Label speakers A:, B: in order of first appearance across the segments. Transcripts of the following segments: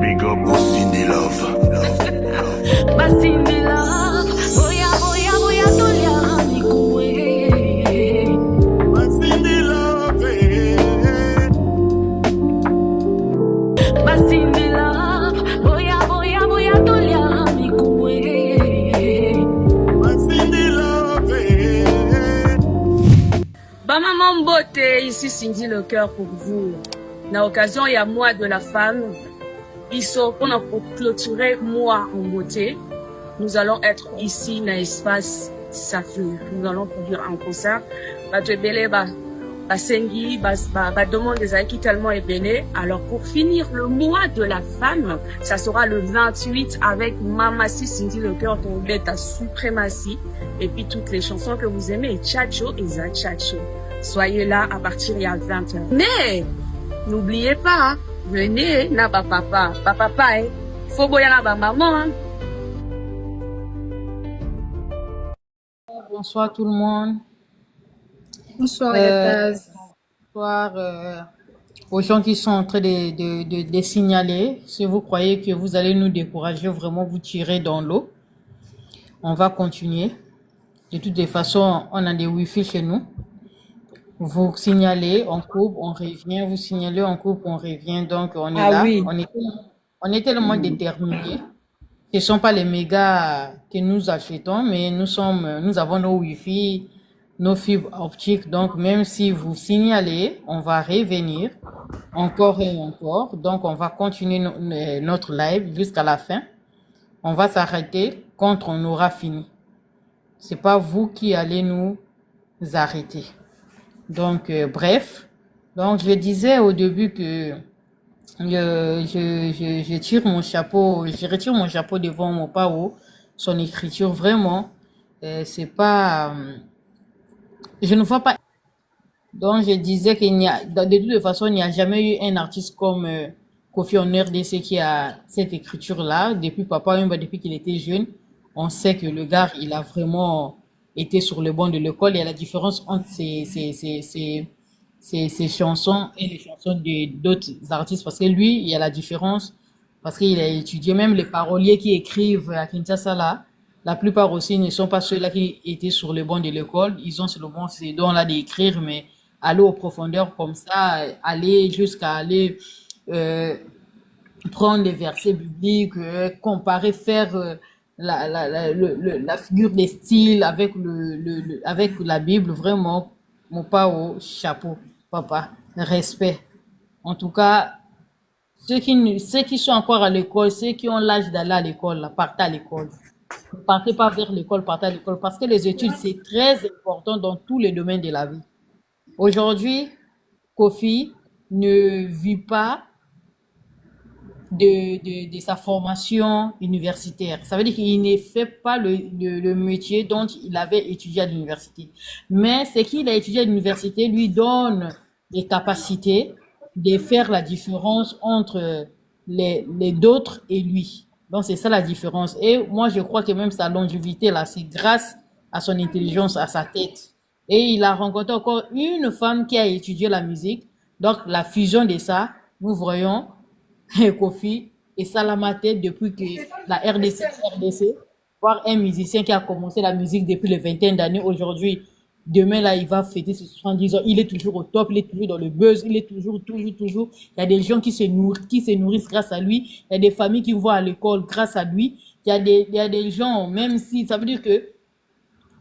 A: Big up Cindy Love.
B: Cindy Love, boya boya boya tulia mikue.
A: Cindy Love.
B: Cindy Love, boya boya boya tulia mikue.
A: Cindy Love.
C: Maman Beauté, ici Cindy le cœur pour vous. Dans l'occasion, il y a mois de la femme. Pour clôturer mois en beauté, nous allons être ici dans l'espace Saphir. Nous allons produire un concert. Sengi, demande des amis qui tellement est béné. Alors pour finir le mois de la femme, ça sera le 28 avec Mamassi Cindy le cœur pour ta suprématie. Et puis toutes les chansons que vous aimez, Tchatcho et Zachacho. Soyez là à partir de 20h. Mais n'oubliez pas, hein, venez na ba papa, faut boya na ba maman.
D: Bonsoir tout le monde.
E: Bonsoir Yataz.
D: Bonsoir aux gens qui sont en train de signaler. Si vous croyez que vous allez nous décourager, vraiment vous tirer dans l'eau, on va continuer. De toutes les façons, on a des wifi chez nous. Vous signalez, on coupe, on revient. Vous signalez, on coupe, on revient. Donc, on est là.
E: Oui.
D: On est tellement déterminés. Ce ne sont pas les mégas que nous achetons, mais nous avons nos Wi-Fi, nos fibres optiques. Donc, même si vous signalez, on va revenir encore et encore. Donc, on va continuer notre live jusqu'à la fin. On va s'arrêter quand on aura fini. C'est pas vous qui allez nous arrêter. Donc, bref. Donc, je disais au début que je tire mon chapeau, je retire mon chapeau devant Mopao. Son écriture, vraiment, c'est pas... je ne vois pas... Donc, je disais qu'il n'y a... De toute façon, il n'y a jamais eu un artiste comme Kofi en RDC qui a cette écriture-là. Depuis Papa Wemba, depuis qu'il était jeune, on sait que le gars, il a vraiment été sur le banc de l'école. Il y a la différence entre ces chansons et les chansons d'autres artistes. Parce que lui, il y a la différence. Parce qu'il a étudié même les paroliers qui écrivent à Kinshasa là. La plupart aussi ne sont pas ceux-là qui étaient sur le banc de l'école. Ils ont seulement ces dons-là d'écrire, mais aller aux profondeurs comme ça, aller jusqu'à aller prendre les versets bibliques, comparer, faire la figure des styles avec avec la Bible, vraiment, mon pas au chapeau, papa, respect. En tout cas, ceux qui sont encore à l'école, ceux qui ont l'âge d'aller à l'école, là, partez à l'école. Ne partez pas vers l'école, partez à l'école, parce que les études, c'est très important dans tous les domaines de la vie. Aujourd'hui, Kofi ne vit pas de sa formation universitaire. Ça veut dire qu'il ne fait pas le métier dont il avait étudié à l'université. Mais ce qu'il a étudié à l'université lui donne les capacités de faire la différence entre les d'autres et lui. Donc, c'est ça la différence. Et moi, je crois que même sa longévité, là, c'est grâce à son intelligence, à sa tête. Et il a rencontré encore une femme qui a étudié la musique. Donc, la fusion de ça, nous voyons Kofi et Salamate depuis que la RDC, voir un musicien qui a commencé la musique depuis les vingtaines d'années. Aujourd'hui, demain, là, il va fêter ses 70 ans. Il est toujours au top, il est toujours dans le buzz, il est toujours. Il y a des gens qui se nourrissent grâce à lui. Il y a des familles qui vont à l'école grâce à lui. Il y a des gens, même si, ça veut dire que,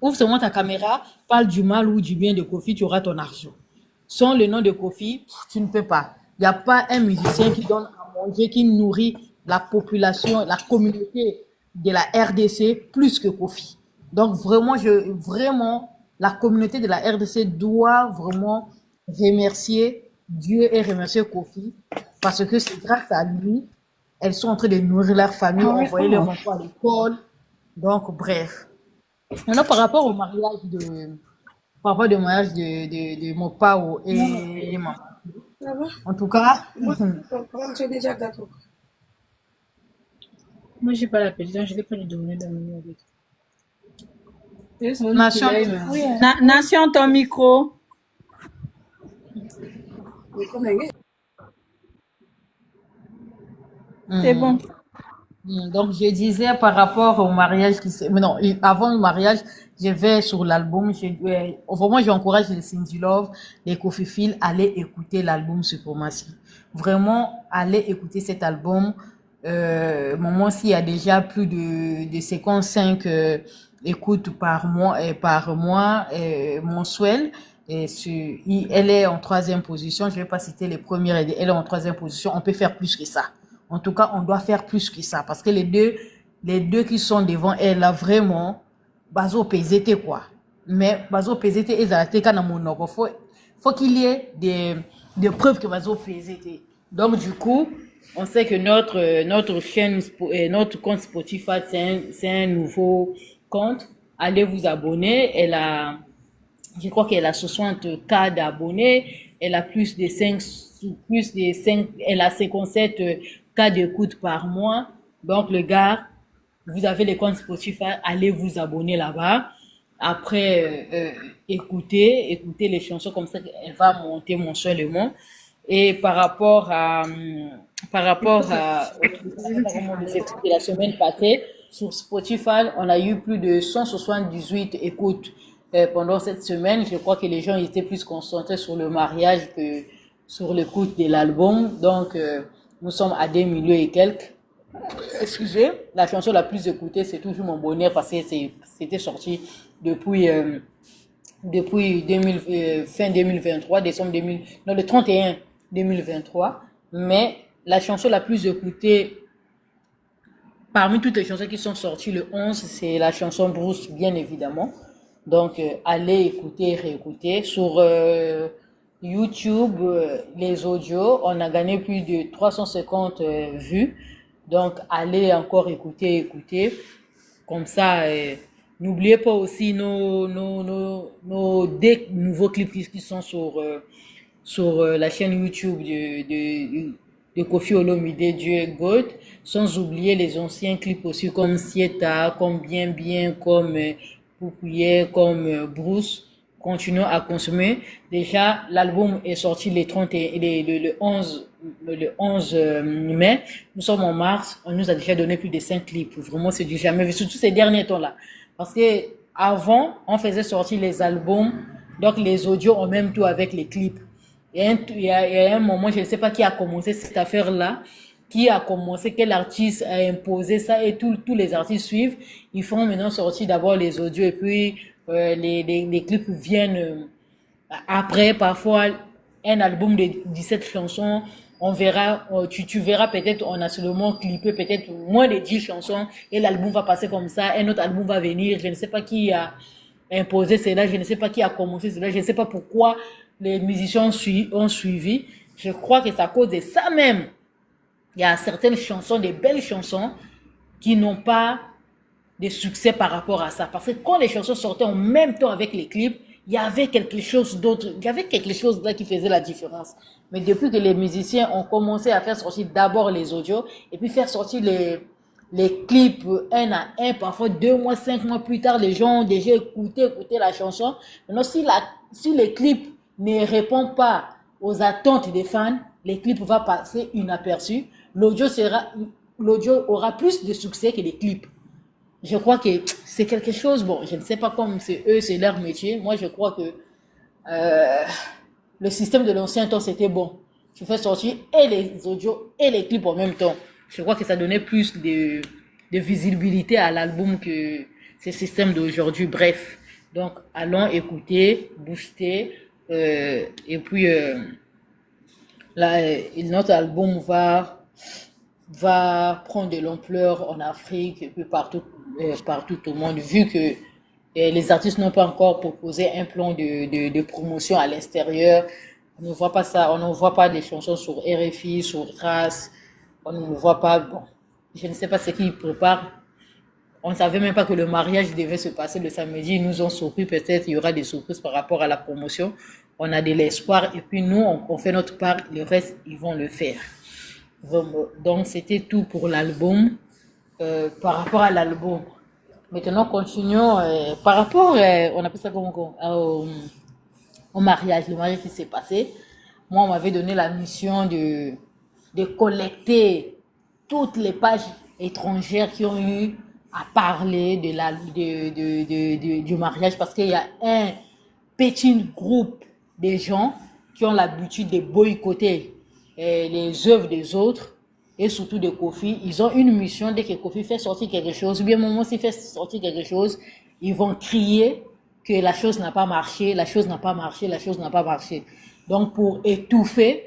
D: ouvre seulement ta caméra, parle du mal ou du bien de Kofi, tu auras ton argent. Sans le nom de Kofi, tu ne peux pas. Il n'y a pas un musicien qui donne à manger, qui nourrit la population, la communauté de la RDC plus que Kofi. Donc vraiment, la communauté de la RDC doit vraiment remercier Dieu et remercier Kofi parce que c'est grâce à lui, elles sont en train de nourrir leur famille, envoyer leurs enfants à l'école. Donc bref. Maintenant, par rapport au mariage de Mopao et maman. En tout cas,
E: Tu es déjà d'accord. Moi, j'ai pas la pétition, je n'ai pas le donner dans mon avec.
C: Nation, ton micro.
E: C'est bon.
D: Donc, je disais par rapport au mariage qui s'est... Mais non, avant le mariage, je vais sur l'album. Vraiment, j'encourage les Cindy Love, les Kofi Phil, allez écouter l'album Supremacy. Vraiment, allez écouter cet album. Moment, s'il y a déjà plus de 55 écoutes par mois mensuel. Elle est en troisième position. Je vais pas citer les premières. Elle est en troisième position. On peut faire plus que ça. En tout cas, on doit faire plus que ça parce que les deux qui sont devant elle là vraiment, bazo PZT quoi. Mais bazo PZT ils arrêtent quand on monoko. Faut qu'il y ait des preuves que bazo PZT. Donc du coup, on sait que notre chaîne, notre compte Spotify, c'est un nouveau compte. Allez vous abonner. Je crois qu'elle a 60K d'abonnés. Elle a elle a 57 cas d'écoute par mois. Donc, le gars, vous avez les comptes Spotify, allez vous abonner là-bas. Après, écoutez les chansons comme ça, elle va monter mensuellement. Et par rapport de la semaine passée, sur Spotify, on a eu plus de 178 écoutes pendant cette semaine. Je crois que les gens étaient plus concentrés sur le mariage que sur l'écoute de l'album. Donc, nous sommes à 2 millions et quelques. Excusez, la chanson la plus écoutée, c'est toujours Mon Bonheur parce que c'était sorti depuis 2000, fin 2023, décembre 2000, non, le 31 2023. Mais la chanson la plus écoutée parmi toutes les chansons qui sont sorties le 11, c'est la chanson Bruce, bien évidemment. Donc, allez écouter, réécouter. Sur YouTube, les audios, on a gagné plus de 350 vues. Donc, allez encore écouter. Comme ça, n'oubliez pas aussi nos deux nouveaux clips qui sont sur la chaîne YouTube de Koffi Olomide, Dieu est God, sans oublier les anciens clips aussi comme Sieta, comme Bien, comme Poupouillet, comme Bruce. Continuons à consommer. Déjà, l'album est sorti le 11 mai. Nous sommes en mars. On nous a déjà donné plus de 5 clips. Vraiment, c'est du jamais vu. Surtout ces derniers temps-là. Parce que avant, on faisait sortir les albums, donc les audios en même temps avec les clips. Il y a un moment, je ne sais pas qui a commencé cette affaire-là, quel artiste a imposé ça et tous les artistes suivent. Ils font maintenant sortir d'abord les audios et puis les clips viennent après. Parfois, un album de 17 chansons, on verra, tu verras peut-être, on a seulement clippé peut-être moins de 10 chansons et l'album va passer comme ça, un autre album va venir. Je ne sais pas qui a imposé cela, je ne sais pas qui a commencé cela, je ne sais pas pourquoi les musiciens ont suivi. Je crois que c'est à cause de ça même. Il y a certaines chansons, des belles chansons, qui n'ont pas de succès par rapport à ça. Parce que quand les chansons sortaient en même temps avec les clips, il y avait quelque chose d'autre, il y avait quelque chose là qui faisait la différence. Mais depuis que les musiciens ont commencé à faire sortir d'abord les audios, et puis faire sortir les clips un à un, parfois 2 mois, 5 mois plus tard, les gens ont déjà écouté la chanson. Maintenant, si les clips ne répondent pas aux attentes des fans, les clips vont passer inaperçus. L'audio aura plus de succès que les clips. Je crois que c'est quelque chose, bon, je ne sais pas comme c'est eux, c'est leur métier. Moi, je crois que le système de l'ancien temps, c'était bon. Tu fais sortir et les audios et les clips en même temps. Je crois que ça donnait plus de visibilité à l'album que ce système d'aujourd'hui. Bref, donc allons écouter, booster, et puis là, notre album va prendre de l'ampleur en Afrique et puis partout au monde, vu que les artistes n'ont pas encore proposé un plan de promotion à l'extérieur. On ne voit pas ça, on ne voit pas des chansons sur RFI, sur Trace, on ne voit pas, bon, je ne sais pas ce qu'ils préparent. On ne savait même pas que le mariage devait se passer le samedi. Ils nous ont surpris, peut-être il y aura des surprises par rapport à la promotion. On a de l'espoir et puis nous, on fait notre part, le reste, ils vont le faire. Donc, c'était tout pour l'album. Par rapport à l'album. Maintenant, continuons. Par rapport, on appelle ça au mariage, le mariage qui s'est passé. Moi, on m'avait donné la mission de collecter toutes les pages étrangères qui ont eu à parler du mariage parce qu'il y a un petit groupe de gens qui ont l'habitude de boycotter les œuvres des autres et surtout de Kofi. Ils ont une mission dès que Kofi fait sortir quelque chose, ou bien moment s'il fait sortir quelque chose, ils vont crier que la chose n'a pas marché, la chose n'a pas marché, la chose n'a pas marché. Donc pour étouffer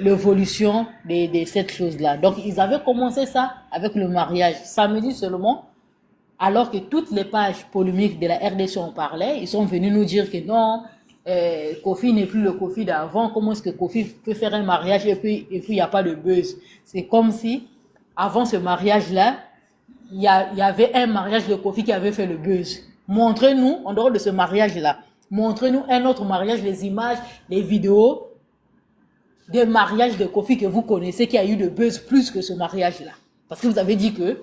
D: l'évolution de cette chose-là. Donc ils avaient commencé ça avec le mariage. Samedi seulement, alors que toutes les pages polémiques de la RDC en parlaient, ils sont venus nous dire que non, Kofi n'est plus le Kofi d'avant. Comment est-ce que Kofi peut faire un mariage et puis il n'y a pas de buzz? C'est comme si, avant ce mariage-là, il y avait un mariage de Kofi qui avait fait le buzz. Montrez-nous, en dehors de ce mariage-là, montrez-nous un autre mariage, les images, les vidéos des mariages de Kofi que vous connaissez qui a eu de buzz plus que ce mariage-là. Parce que vous avez dit que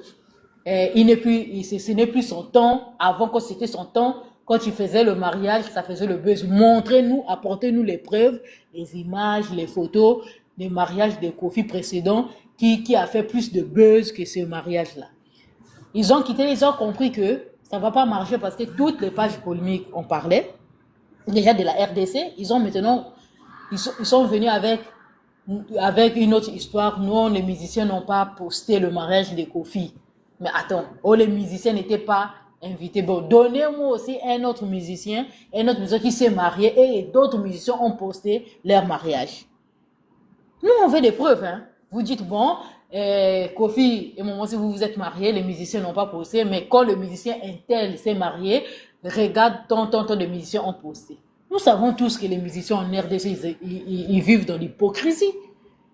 D: ce n'est plus son temps. Avant, quand c'était son temps, quand il faisait le mariage, ça faisait le buzz. Montrez-nous, apportez-nous les preuves, les images, les photos des mariages de Kofi précédents qui a fait plus de buzz que ce mariage-là. Ils ont quitté, ils ont compris que ça ne va pas marcher parce que toutes les pages polémiques en parlaient. Déjà de la RDC, ils sont venus avec une autre histoire. Non, les musiciens n'ont pas posté le mariage de Kofi. Mais attends, les musiciens n'étaient pas invités. Bon, donnez-moi aussi un autre musicien qui s'est marié et d'autres musiciens ont posté leur mariage. Nous, on veut des preuves. Hein. Vous dites, bon, Kofi et Momo, si vous vous êtes mariés, les musiciens n'ont pas posté, mais quand le musicien intel s'est marié, regarde, tant de musiciens ont posté. Nous savons tous que les musiciens en RDC, ils vivent dans l'hypocrisie.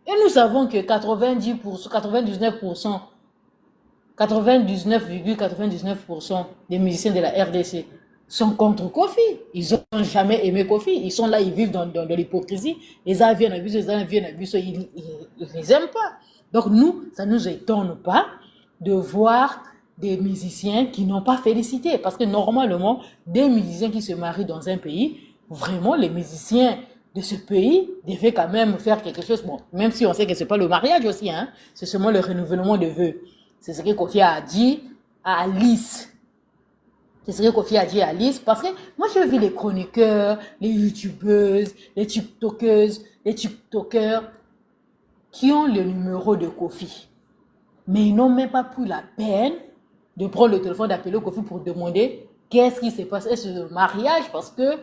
D: Et nous savons que 99,99% des musiciens de la RDC sont contre Kofi. Ils n'ont jamais aimé Kofi. Ils sont là, ils vivent dans l'hypocrisie. Les uns viennent abuser, les uns viennent abuser. Ils ne les aiment pas. Donc nous, ça ne nous étonne pas de voir des musiciens qui n'ont pas félicité. Parce que normalement, des musiciens qui se marient dans un pays, vraiment, les musiciens de ce pays devaient quand même faire quelque chose. Bon, même si on sait que ce n'est pas le mariage aussi, hein, c'est seulement le renouvellement de vœux. C'est ce que Kofi a dit à Alice. C'est ce que Kofi a dit à Alice. Parce que moi, j'ai vu les chroniqueurs, les youtubeuses, les tiktokeuses, les tiktokers qui ont le numéro de Kofi. Mais ils n'ont même pas pris la peine de prendre le téléphone, d'appeler Kofi pour demander qu'est-ce qui s'est passé sur le mariage. Parce que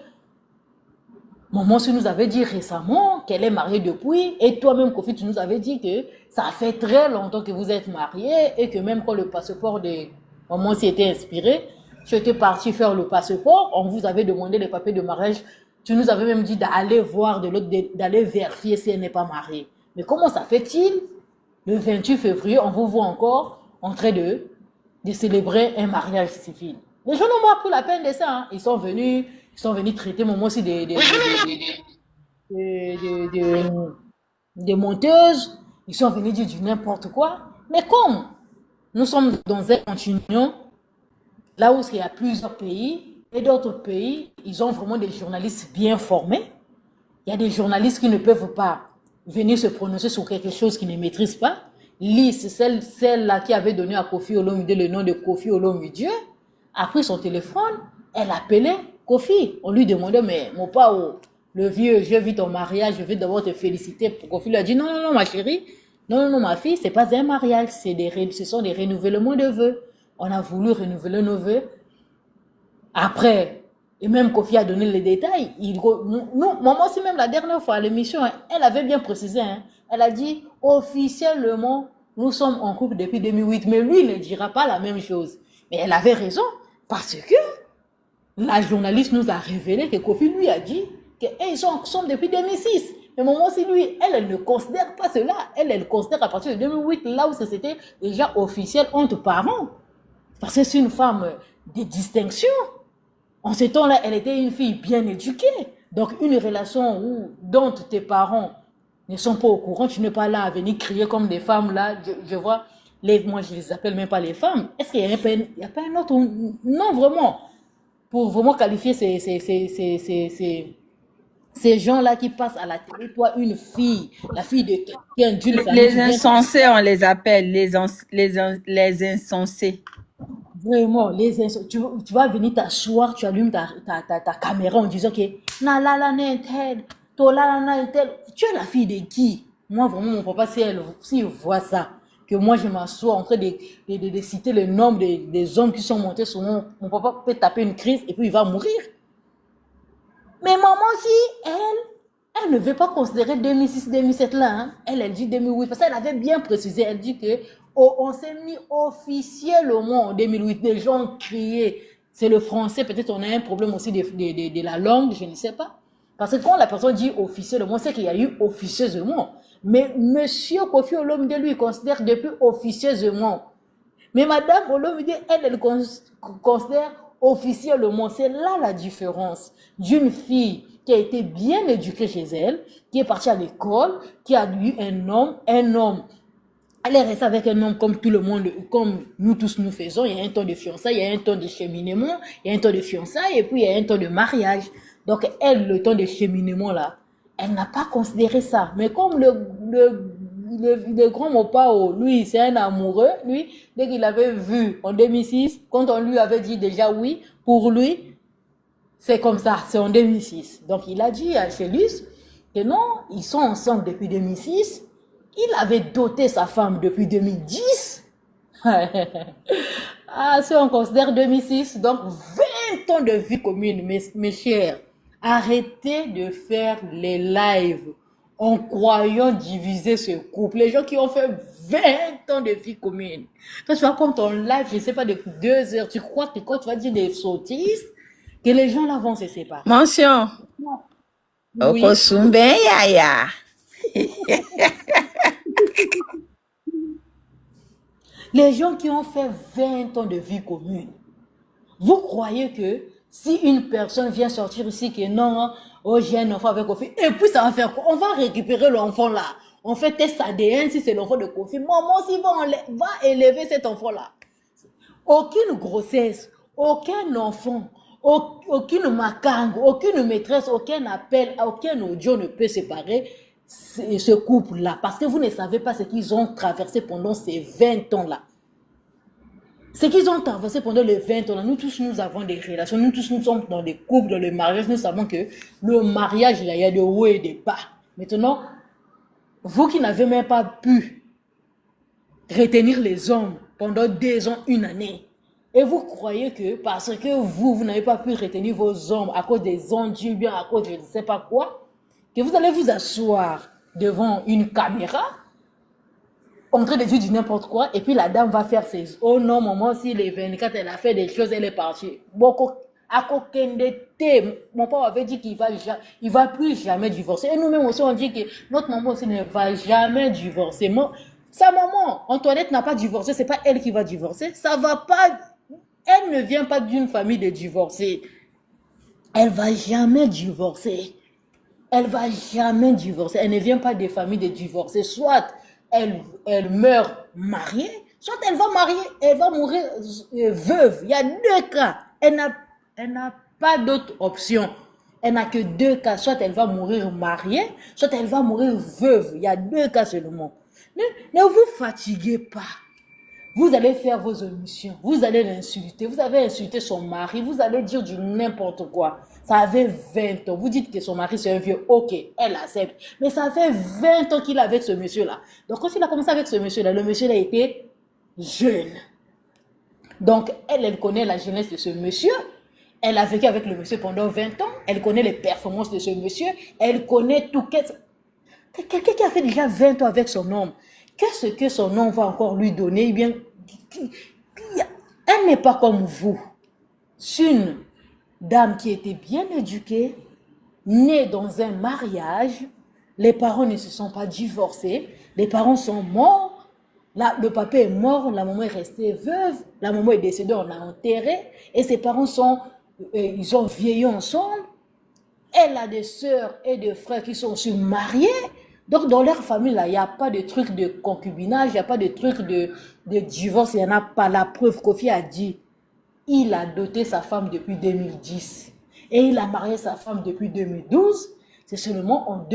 D: Maman, tu nous avais dit récemment qu'elle est mariée depuis, et toi-même, Kofi, tu nous avais dit que ça fait très longtemps que vous êtes mariés, et que même quand le passeport de Maman s'y était inspiré, tu étais parti faire le passeport, on vous avait demandé les papiers de mariage, tu nous avais même dit d'aller voir de l'autre, d'aller vérifier si elle n'est pas mariée. Mais comment ça fait-il, le 28 février, on vous voit encore en train de célébrer un mariage civil? Les gens n'ont pas pris la peine de ça, hein. Ils sont venus traiter Maman aussi des monteuses. Ils sont venus dire du n'importe quoi. Mais comme nous sommes dans un continuum, là où il y a plusieurs pays, et d'autres pays, ils ont vraiment des journalistes bien formés. Il y a des journalistes qui ne peuvent pas venir se prononcer sur quelque chose qu'ils ne maîtrisent pas. Lise, celle-là qui avait donné à Kofi Olomide le nom de Kofi Olomide, a pris son téléphone, elle appelait Kofi. On lui demandait, mais mon pao, le vieux, je vis ton mariage, je veux d'abord te féliciter. Kofi lui a dit, non, ma chérie, non, ma fille, c'est pas un mariage, ce sont des renouvellements de vœux. On a voulu renouveler nos vœux. Après, et même Kofi a donné les détails. Maman, aussi même la dernière fois à l'émission, elle avait bien précisé, hein, elle a dit, officiellement, nous sommes en couple depuis 2008, mais lui, il ne dira pas la même chose. Mais elle avait raison, parce que la journaliste nous a révélé que Kofi lui a dit qu'ils sont ensemble depuis 2006. Mais Maman aussi, lui, elle ne considère pas cela. Elle considère à partir de 2008, là où c'était déjà officiel entre parents. Parce que c'est une femme de distinction. En ce temps-là, elle était une fille bien éduquée. Donc, une relation dont tes parents ne sont pas au courant, tu n'es pas là à venir crier comme des femmes là. Je vois, moi je les appelle même pas les femmes. Est-ce qu'il n'y a pas un autre? Non, vraiment. Pour vraiment qualifier Ces gens-là qui passent à la télé, toi, une fille, la fille de quelqu'un, d'une famille,
F: Les
D: tu viens
F: insensés, on les appelle les insensés.
D: vraiment, tu vas venir t'asseoir, tu allumes ta caméra en disant que na la la na tel, to la la na tel. Tu es la fille de qui? Moi, vraiment, mon papa, s'il voit ça, que moi je m'assois en train de citer le nombre des hommes qui sont montés sur mon papa peut taper une crise et puis il va mourir. Mais maman aussi, elle ne veut pas considérer 2006-2007 là. Hein. Elle dit 2008 parce qu'elle avait bien précisé. Elle dit que on s'est mis officiellement en 2008. Les gens criaient. C'est le français. Peut-être on a un problème aussi de la langue, je ne sais pas. Parce que quand la personne dit officiellement, c'est qu'il y a eu officieusement. Mais monsieur Kofi Olomide, lui, considère depuis officieusement. Mais Madame Olomide, elle considère officiellement. C'est là la différence d'une fille qui a été bien éduquée chez elle, qui est partie à l'école, qui a eu un homme. Elle est restée avec un homme comme tout le monde, comme nous tous nous faisons. Il y a un temps de fiançailles, il y a un temps de cheminement, il y a un temps de fiançailles et puis il y a un temps de mariage. Donc elle, le temps de cheminement là, elle n'a pas considéré ça. Mais comme le grand Mopao, lui, c'est un amoureux, lui, dès qu'il avait vu en 2006, quand on lui avait dit déjà oui, pour lui, c'est comme ça, c'est en 2006. Donc il a dit à Chélus que non, ils sont ensemble depuis 2006. Il avait doté sa femme depuis 2010. Ah, si on considère 2006, donc 20 ans de vie commune, mes chers. Arrêtez de faire les lives en croyant diviser ce couple. Les gens qui ont fait 20 ans de vie commune. Quand tu vas comme ton live, je ne sais pas, de 2 heures, tu crois que quand tu vas dire des sottises, que les gens là vont se séparer.
F: Mention.
D: Oui.
F: Okosumbe yaya.
D: Les gens qui ont fait 20 ans de vie commune, vous croyez que si une personne vient sortir ici que non, oh j'ai un enfant avec Kofi, et puis ça va faire quoi? On va récupérer l'enfant là. On fait test ADN si c'est l'enfant de Kofi. Maman aussi va élever cet enfant là. Aucune grossesse, aucun enfant, aucune macangue, aucune maîtresse, aucun appel, aucun audio ne peut séparer ce couple-là. Parce que vous ne savez pas ce qu'ils ont traversé pendant ces 20 ans-là. Ce qu'ils ont traversé pendant les 20 ans-là, nous tous, nous avons des relations, nous tous, nous sommes dans des couples, dans le mariage, nous savons que le mariage, il y a des hauts et des bas. Maintenant, vous qui n'avez même pas pu retenir les hommes pendant 2 ans, 1 année, et vous croyez que parce que vous n'avez pas pu retenir vos hommes à cause des ennuis, bien à cause de je ne sais pas quoi, que vous allez vous asseoir devant une caméra, en train de dire du n'importe quoi, et puis la dame va faire ses... Oh non, maman, si les 24, elle a fait des choses, elle est partie. À mon père avait dit qu'il va plus jamais divorcer. Et nous-mêmes aussi, on dit que notre maman aussi ne va jamais divorcer. Sa maman, Antoinette n'a pas divorcé, c'est pas elle qui va divorcer. Ça va pas... Elle ne vient pas d'une famille de divorcés. Elle va jamais divorcer. Elle va jamais divorcer. Elle ne vient pas des familles de divorcés. Soit elle meurt mariée, soit elle va mourir veuve. Il y a 2 cas. Elle n'a pas d'autre option. Elle n'a que 2 cas. Soit elle va mourir mariée, soit elle va mourir veuve. Il y a 2 cas seulement. Ne vous fatiguez pas. Vous allez faire vos émissions, vous allez l'insulter, vous avez insulté son mari, vous allez dire du n'importe quoi. Ça avait 20 ans. Vous dites que son mari c'est un vieux, ok, elle accepte. Mais ça fait 20 ans qu'il est avec ce monsieur-là. Donc quand il a commencé avec ce monsieur-là, le monsieur-là était jeune. Donc elle connaît la jeunesse de ce monsieur. Elle a vécu avec le monsieur pendant 20 ans. Elle connaît les performances de ce monsieur. Elle connaît tout. Quelqu'un qui a fait déjà 20 ans avec son homme. Qu'est-ce que son homme va encore lui donner? Eh bien, elle n'est pas comme vous. C'est une dame qui était bien éduquée, née dans un mariage. Les parents ne se sont pas divorcés. Les parents sont morts. Le papa est mort, la maman est restée veuve. La maman est décédée, on l'a enterrée. Et ses parents ils ont vieilli ensemble. Elle a des sœurs et des frères qui sont aussi mariés. Donc, dans leur famille, là, il n'y a pas de truc de concubinage, il n'y a pas de truc de divorce, il n'y en a pas. La preuve, Kofi a dit, il a doté sa femme depuis 2010 et il a marié sa femme depuis 2012. C'est seulement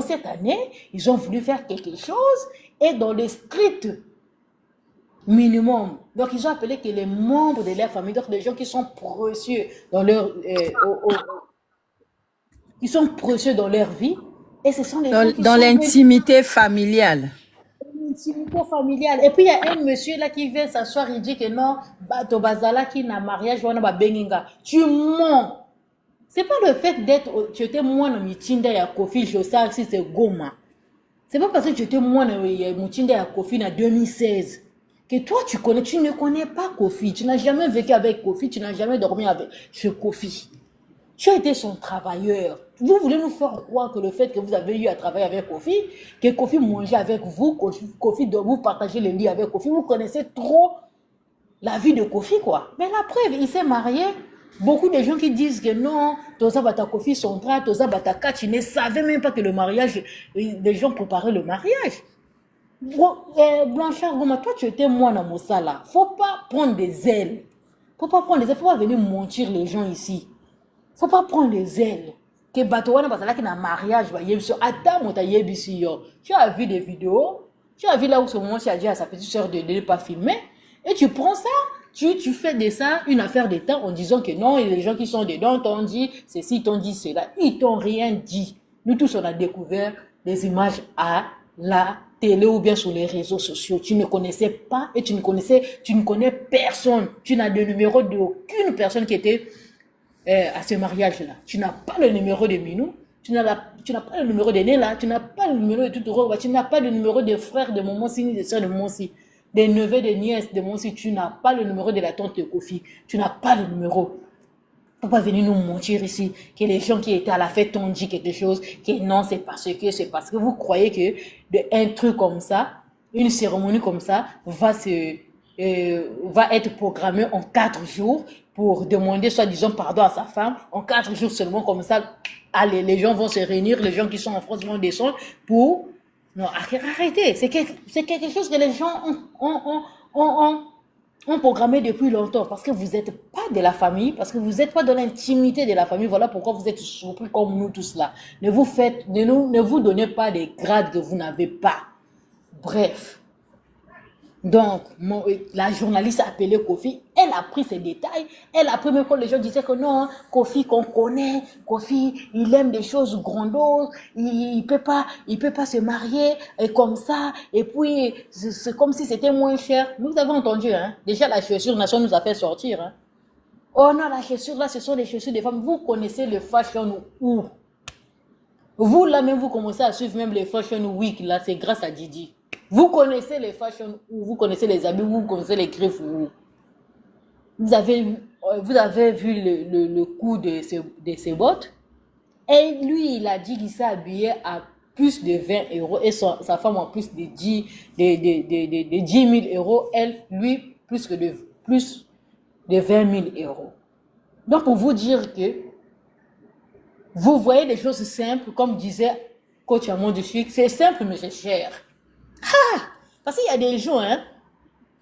D: cette année, ils ont voulu faire quelque chose et dans le strict minimum. Donc, ils ont appelé que les membres de leur famille, donc les gens qui sont précieux dans leur, qui sont précieux dans leur vie, et ce sont les gens qui
F: Dans
D: sont venus
F: l'intimité familiale.
D: intimité familiale. Et puis il y a un monsieur là qui vient s'asseoir, il dit que non, bato bazala qui n'a mariage, wana ba benginga. Tu mens. C'est pas le fait d'être, tu étais moins dans Michinda ya Kofi, je sais si c'est Goma. C'est pas parce que tu étais moins dans Michinda ya Kofi en 2016 que toi tu ne connais pas Kofi. Tu n'as jamais vécu avec Kofi, tu n'as jamais dormi chez Kofi. Tu as été son travailleur. Vous voulez nous faire croire que le fait que vous avez eu à travailler avec Kofi, que Kofi mangeait avec vous, Kofi vous partagez les lits avec Kofi, vous connaissez trop la vie de Kofi, quoi. Mais la preuve, il s'est marié. Beaucoup de gens qui disent que non, Toza Bata Kofi Sontra, Toza Bata Kachi, ne savaient même pas que le mariage, les gens préparaient le mariage. Blanchard Goma, toi tu étais moi dans Moussala. Faut pas prendre des ailes. Faut pas venir mentir les gens ici. Faut pas prendre les ailes. Que Batowana Basala qui n'a mariage, tu as vu des vidéos, tu as vu là où ce moment tu as dit à sa petite soeur de ne pas filmer, et tu prends ça, tu fais de ça une affaire de temps en disant que non, et les gens qui sont dedans t'ont dit ceci, t'ont dit cela. Ils t'ont rien dit. Nous tous, on a découvert des images à la télé ou bien sur les réseaux sociaux. Tu ne connaissais pas et tu ne connais personne. Tu n'as de numéro d'aucune personne qui était à ce mariage-là. Tu n'as pas le numéro de Minou, tu n'as pas le numéro de Nela, tu n'as pas le numéro de Tuturo, tu n'as pas le numéro des frères de Momonsi ni des soeurs de Momonsi, des neveux, des nièces de Momonsi, tu n'as pas le numéro de la tante de Kofi, tu n'as pas le numéro. Faut pas venir nous mentir ici, que les gens qui étaient à la fête ont dit quelque chose, que non, c'est parce que vous croyez que un truc comme ça, une cérémonie comme ça, va être programmée en 4 jours pour demander soi-disant pardon à sa femme. En 4 jours seulement, comme ça, allez, les gens vont se réunir, les gens qui sont en France vont descendre pour... Non, arrêtez, c'est quelque chose que les gens ont programmé depuis longtemps, parce que vous n'êtes pas de la famille, parce que vous n'êtes pas dans l'intimité de la famille. Voilà pourquoi vous êtes surpris comme nous tous là. Ne vous donnez pas des grades que vous n'avez pas. Bref. Donc, la journaliste a appelé Kofi, elle a pris ces détails, elle a pris même quand les gens disaient que non, Kofi qu'on connaît, Kofi, il aime des choses grandioses, il peut pas se marier et comme ça, et puis c'est comme si c'était moins cher. Vous avez entendu, hein? Déjà la chaussure Nation nous a fait sortir, hein? Oh non, la chaussure là, ce sont des chaussures des femmes. Vous connaissez le fashion où? Vous là même, vous commencez à suivre même les fashion week là, c'est grâce à Didi. Vous connaissez les fashion ou vous connaissez les habits, vous connaissez les griffes ou vous avez vu le coût de ces bottes. Et lui, il a dit qu'il s'est habillé à plus de 20 euros et sa femme en plus de 10 000 euros. Elle, lui, plus de 20 000 euros. Donc, pour vous dire que vous voyez des choses simples, comme disait Coach Amon du Chic, c'est simple mais c'est cher. Parce qu'il y a des gens, hein,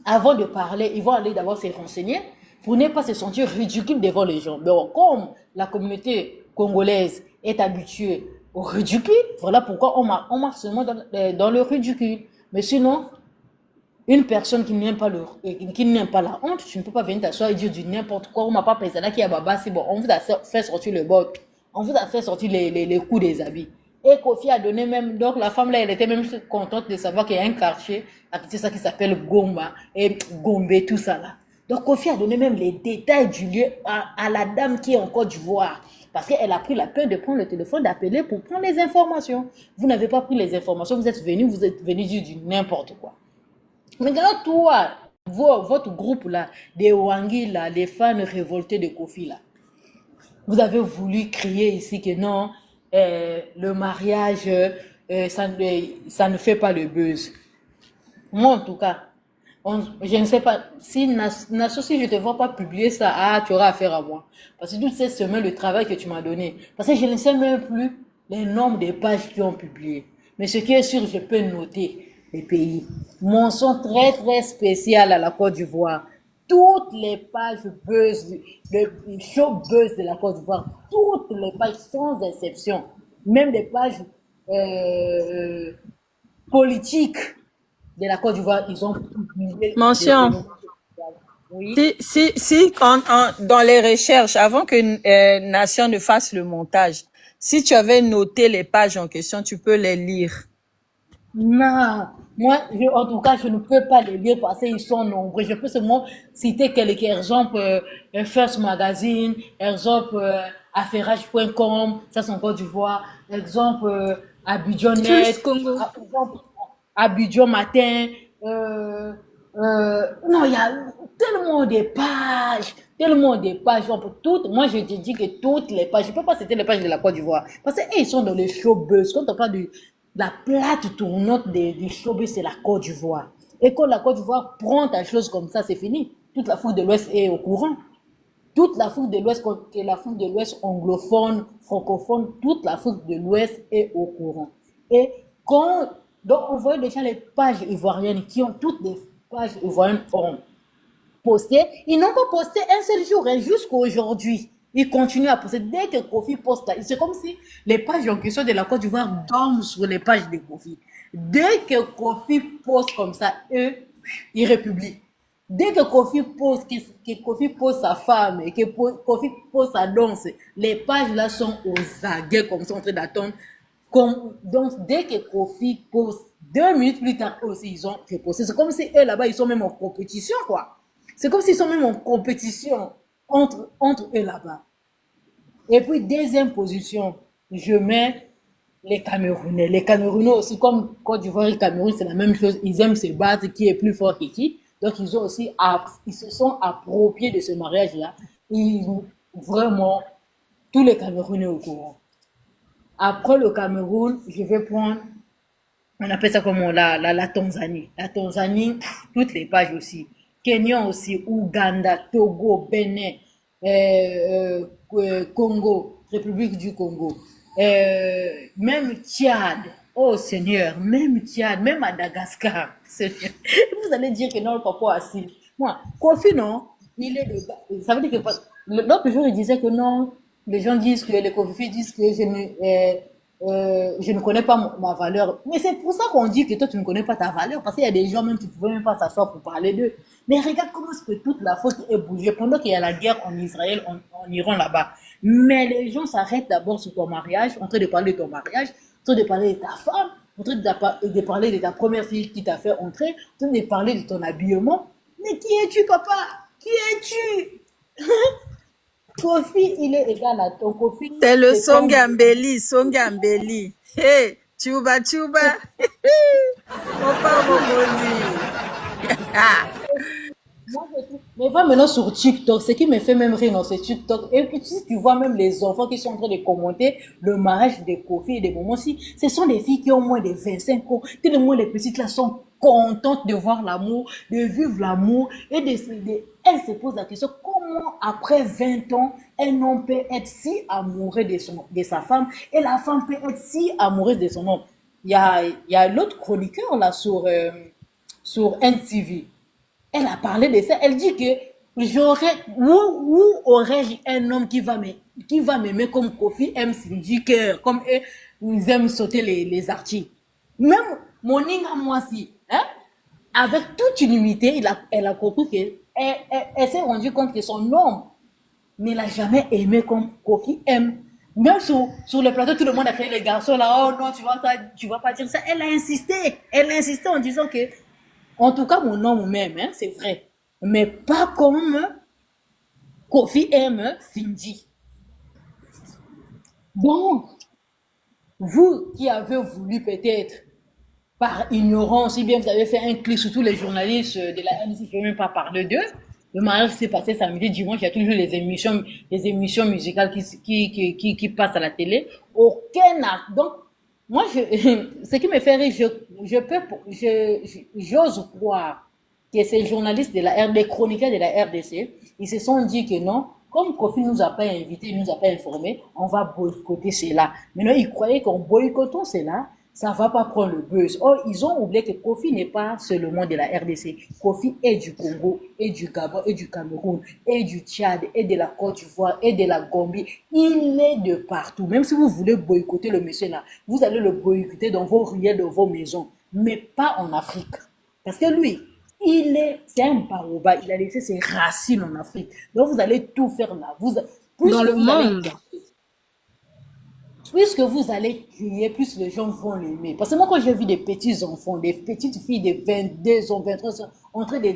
D: avant de parler, ils vont aller d'abord se renseigner pour ne pas se sentir ridicule devant les gens. Mais comme la communauté congolaise est habituée au ridicule, voilà pourquoi on marche seulement dans le ridicule. Mais sinon, une personne qui n'aime pas la honte, tu ne peux pas venir t'asseoir et dire du n'importe quoi. On m'a pas présenté qui a baba, c'est bon, on vous a fait sortir le bot, on vous a fait sortir les coûts des habits. Et Kofi a donné même, donc la femme là, elle était même contente de savoir qu'il y a un quartier, c'est ça qui s'appelle Goma, et Gombe, tout ça là. Donc Kofi a donné même les détails du lieu à la dame qui est en Côte d'Ivoire. Parce qu'elle a pris la peine de prendre le téléphone, d'appeler pour prendre les informations. Vous n'avez pas pris les informations, vous êtes venu dire du n'importe quoi. Maintenant, toi, votre groupe là, des Wangi là, les fans révoltés de Kofi là, vous avez voulu crier ici que non, le mariage, ça ne fait pas le buzz. Moi, en tout cas, je ne sais pas, si je ne te vois pas publier ça, tu auras affaire à moi. Parce que toutes ces semaines, le travail que tu m'as donné, parce que je ne sais même plus les nombres des pages qui ont publié. Mais ce qui est sûr, je peux noter les pays. Mention très, très spéciale à la Côte d'Ivoire. Toutes les pages buzz, le show buzz de la Côte d'Ivoire, toutes les pages sans exception. même des pages euh, politiques de la Côte d'Ivoire, ils ont publié
F: Mention.
D: oui.
F: Si dans les recherches, avant que Nation ne fasse le montage, si tu avais noté les pages en question, tu peux les lire.
D: Non, moi, en tout cas, je ne peux pas les lire parce qu'ils sont nombreux. Je peux seulement citer quelques exemples, First Magazine, exemple, affairage.com, ça c'est en Côte d'Ivoire, exemple, Abidjan.net,
E: First Congo.
D: exemple, Abidjan Matin, non, il y a tellement de pages, on peut toutes, moi je te dis que toutes les pages, je peux pas citer les pages de la Côte d'Ivoire, parce que ils sont dans le showbiz, quand on parle de la plate tournante du showbiz, c'est la Côte d'Ivoire. Et quand la Côte d'Ivoire prend ta chose comme ça, c'est fini. Toute l'Afrique de l'Ouest est au courant. Toute l'Afrique de l'Ouest, que l'Afrique de l'Ouest anglophone, francophone, toute l'Afrique de l'Ouest est au courant. Et donc on voit déjà les pages ivoiriennes qui ont toutes les pages ivoiriennes ont posté. Ils n'ont pas posté un seul jour, hein, jusqu'à aujourd'hui. Ils continuent à poster. Dès que Kofi poste, c'est comme si les pages en question de la Côte d'Ivoire dorment sur les pages de Kofi. Dès que Kofi poste comme ça, eux, ils republient. Dès que Kofi pose sa femme et que Kofi pose sa danse, les pages là sont aux aguets comme ça en train d'attendre. Donc, dès que Kofi pose 2 minutes plus tard, aussi, ils ont reposté. C'est comme si eux là-bas, ils sont même en compétition, quoi. C'est comme s'ils sont même en compétition entre eux là-bas. Et puis, deuxième position, je mets les Camerounais. Les Camerounais aussi, comme Côte d'Ivoire et Cameroun, c'est la même chose. Ils aiment se battre, qui est plus fort que qui. Donc, ils se sont appropriés de ce mariage-là. Vraiment, tous les Camerounais au courant. Après le Cameroun, je vais prendre, on appelle ça comment, la Tanzanie. La Tanzanie, toutes les pages aussi. Kenya aussi, Ouganda, Togo, Bénin, Congo, République du Congo, même Tchad. Oh Seigneur, même Tchad, même Madagascar. Seigneur. Vous allez dire que non, le papa assis. Moi, Kofi, non, il est le gars. Ça veut dire que l'autre jour, il disait que non, les gens disent que les Kofi disent que je ne connais pas ma valeur. Mais c'est pour ça qu'on dit que toi, tu ne connais pas ta valeur. Parce qu'il y a des gens, même, tu ne pouvais même pas s'asseoir pour parler d'eux. Mais regarde comment est-ce que toute la faute est bougée pendant qu'il y a la guerre en Israël, en Iran là-bas. Mais les gens s'arrêtent d'abord sur ton mariage, en train de parler de ton mariage, en train de parler de ta femme, en train de parler de ta première fille qui t'a fait entrer, en train de parler de ton habillement. Mais qui es-tu, papa? Qui es-tu? Kofi, il est égal à ton Kofi.
F: C'est le Songambeli. Hey, Chuba. Mon père
D: Mais va maintenant sur TikTok, ce qui me fait même rire dans ce TikTok, et puis tu vois même les enfants qui sont en train de commenter le mariage de Kofi et des moments aussi, ce sont des filles qui ont moins de 25 ans, tellement les petites là sont contentes de voir l'amour, de vivre l'amour, et elles se posent la question, comment après 20 ans, un homme peut être si amoureux de sa femme, et la femme peut être si amoureuse de son homme. Il y a l'autre chroniqueur là sur NTV. Elle a parlé de ça. Elle dit que où aurais-je un homme qui va m'aimer comme Kofi aime Cindy, comme eux, ils aiment sauter les articles. Même mon Inga Mwasi, hein, avec toute humilité, elle a compris elle s'est rendue compte que son homme ne l'a jamais aimé comme Kofi aime. Même sur le plateau, tout le monde a créé les garçons là, oh non, tu vas pas dire ça. Elle a insisté en disant que, en tout cas, mon homme m'aime, hein, c'est vrai. Mais pas comme Kofi aime Cindy. Donc, vous qui avez voulu peut-être, par ignorance, si bien vous avez fait un clic sur tous les journalistes de la RDC, je ne vais même pas parler d'eux. Le mariage s'est passé samedi, dimanche, il y a toujours les émissions musicales qui passent à la télé. Aucun acte. Donc, moi, ce qui me fait rire, j'ose croire que ces journalistes des chroniqueurs de la RDC, ils se sont dit que non, comme Kofi nous a pas invités, nous a pas informés, on va boycotter cela. Maintenant, ils croyaient qu'en boycottant cela, ça va pas prendre le buzz. Oh, ils ont oublié que Kofi n'est pas seulement de la RDC. Kofi est du Congo, et du Gabon, et du Cameroun, et du Tchad, et de la Côte d'Ivoire, et de la Gambie. Il est de partout. Même si vous voulez boycotter le monsieur là, vous allez le boycotter dans vos ruelles, dans vos maisons, mais pas en Afrique. Parce que lui, c'est un baroba, il a laissé ses racines en Afrique. Donc vous allez tout faire là.
E: Dans le monde.
D: Puisque vous allez crier, plus les gens vont l'aimer. Parce que moi, quand j'ai vu des petits enfants, des petites filles de 22 ans, 23 ans, en train de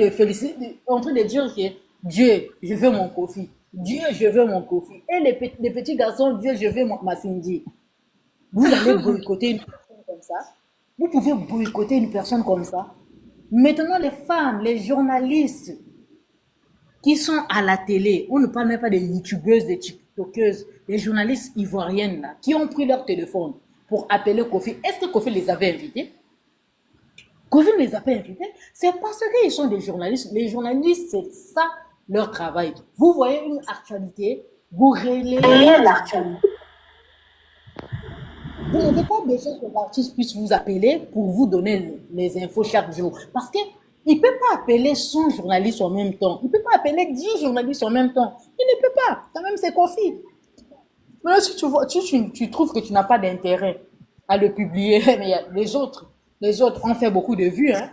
D: féliciter, en train de dire que Dieu, je veux mon Kofi. Dieu, je veux mon Kofi. Et les petits garçons, Dieu, je veux ma Cindy. Vous allez boycotter une personne comme ça. Vous pouvez boycotter une personne comme ça. Maintenant, les femmes, les journalistes qui sont à la télé, on ne parle même pas des youtubeuses, des tiktokeuses, les journalistes ivoiriennes là, qui ont pris leur téléphone pour appeler Kofi. Est-ce que Kofi les avait invités? Kofi ne les a pas invités. C'est parce qu'ils sont des journalistes. Les journalistes, c'est ça leur travail. Vous voyez une actualité, vous relayez l'actualité. Vous n'avez pas besoin que l'artiste puisse vous appeler pour vous donner les infos chaque jour. Parce qu'il ne peut pas appeler 100 journalistes en même temps. Il ne peut pas appeler 10 journalistes en même temps. Il ne peut pas. Quand même, c'est Kofi. Maintenant, si tu trouves que tu n'as pas d'intérêt à le publier, mais les autres ont fait beaucoup de vues. Hein.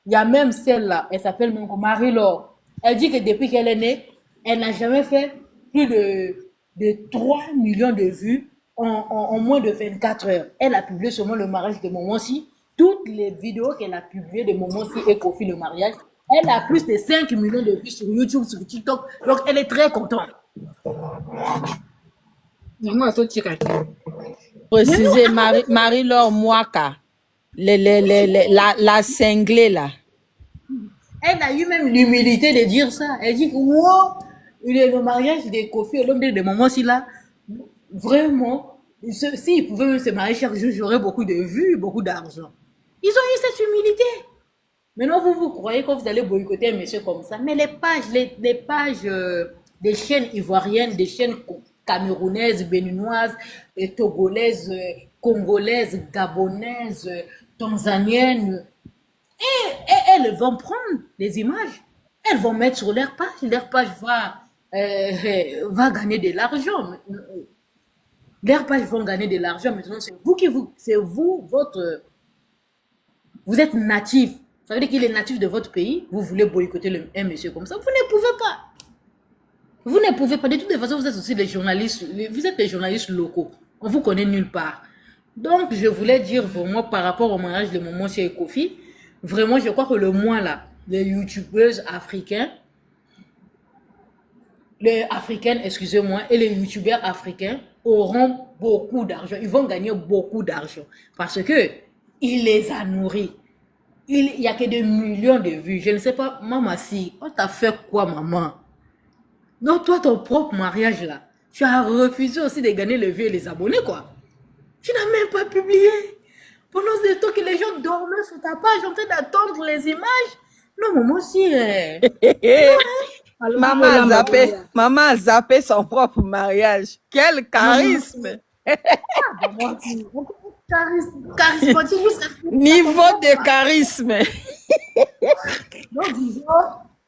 D: Il y a même celle-là, elle s'appelle même Marie-Laure. Elle dit que depuis qu'elle est née, elle n'a jamais fait plus de 3 millions de vues en moins de 24 heures. Elle a publié seulement le mariage de Momonsi. Toutes les vidéos qu'elle a publiées de Momonsi et Kofi le mariage, elle a plus de 5 millions de vues sur YouTube, sur TikTok. Donc, elle est très contente.
F: Préciser Marie-Laure Mwaka, la cinglée là.
D: Elle a eu même l'humilité de dire ça. Elle dit que wow, le mariage de Kofi et l'homme de Momonsi là, vraiment, s'ils pouvaient même se marier chaque jour, j'aurais beaucoup de vues, beaucoup d'argent. Ils ont eu cette humilité. Maintenant, vous croyez que vous allez boycotter un monsieur comme ça, mais les pages des chaînes ivoiriennes, des chaînes camerounaises, béninoises, togolaises, congolaises, gabonaises, tanzaniennes, et elles vont prendre des images, elles vont mettre sur leur page va gagner de l'argent. Leurs pages vont gagner de l'argent. Maintenant, vous êtes natif. Ça veut dire qu'il est natif de votre pays. Vous voulez boycotter un monsieur comme ça. Vous ne pouvez pas. Vous ne pouvez pas. De toutes les façons, vous êtes aussi des journalistes. Vous êtes des journalistes locaux. On vous connaît nulle part. Donc, je voulais dire vraiment par rapport au mariage de Momonsi et Kofi, vraiment, je crois que le mois là, les youtubeuses africaines, excusez-moi, et les youtubeurs africains auront beaucoup d'argent. Ils vont gagner beaucoup d'argent parce que il les a nourris. Il y a que des millions de vues. Je ne sais pas, maman, si on t'a fait quoi, maman? Donc, toi, ton propre mariage là, tu as refusé aussi de gagner les vues et les abonnés, quoi. Tu n'as même pas publié. Pendant ce temps que les gens dormaient sur ta page en train d'attendre les images. Non, maman, aussi.
F: Maman a zappé son propre mariage. Quel charisme! Niveau de charisme.
D: Donc, disons,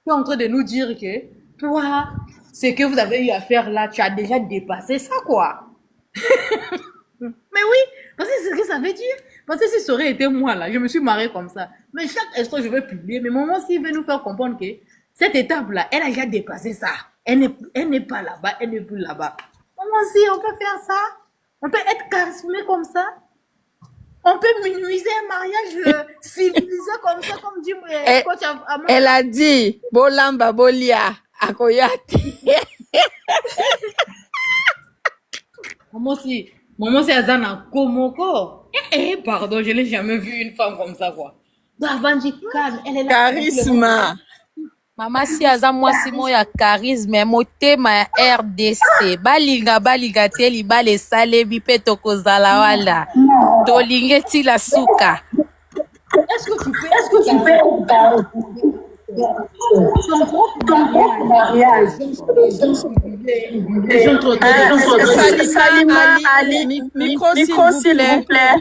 D: tu es en train de nous dire que toi, ce que vous avez eu à faire là, tu as déjà dépassé ça, quoi. Mais oui, parce que c'est ce que ça veut dire. Parce que si ça aurait été moi là, je me suis mariée comme ça. Mais chaque instant, je vais publier. Mais maman, s'il veut nous faire comprendre que cette étape-là, elle a déjà dépassé ça. Elle n'est pas là-bas, elle n'est plus là-bas. Maman, si on peut faire ça, on peut être charismé comme ça. On peut minimiser un mariage civilisé comme ça, comme dit coach Amon.
F: Elle a dit, Bolamba Bolia, Akoyate.
D: Maman, c'est Azana Komoko. Pardon, je n'ai jamais vu une femme comme ça, quoi. Avant dit calme, elle est là.
F: Charisme.
G: Mama si aza mwasi mo ya charisme motema ya RDC balinga te libala esalebi mpe tokozala wala tolingi ti la suka.
D: Est-ce que tu peux Ton propre mariage, les gens trop
F: Salima Ali, micro s'il vous plaît.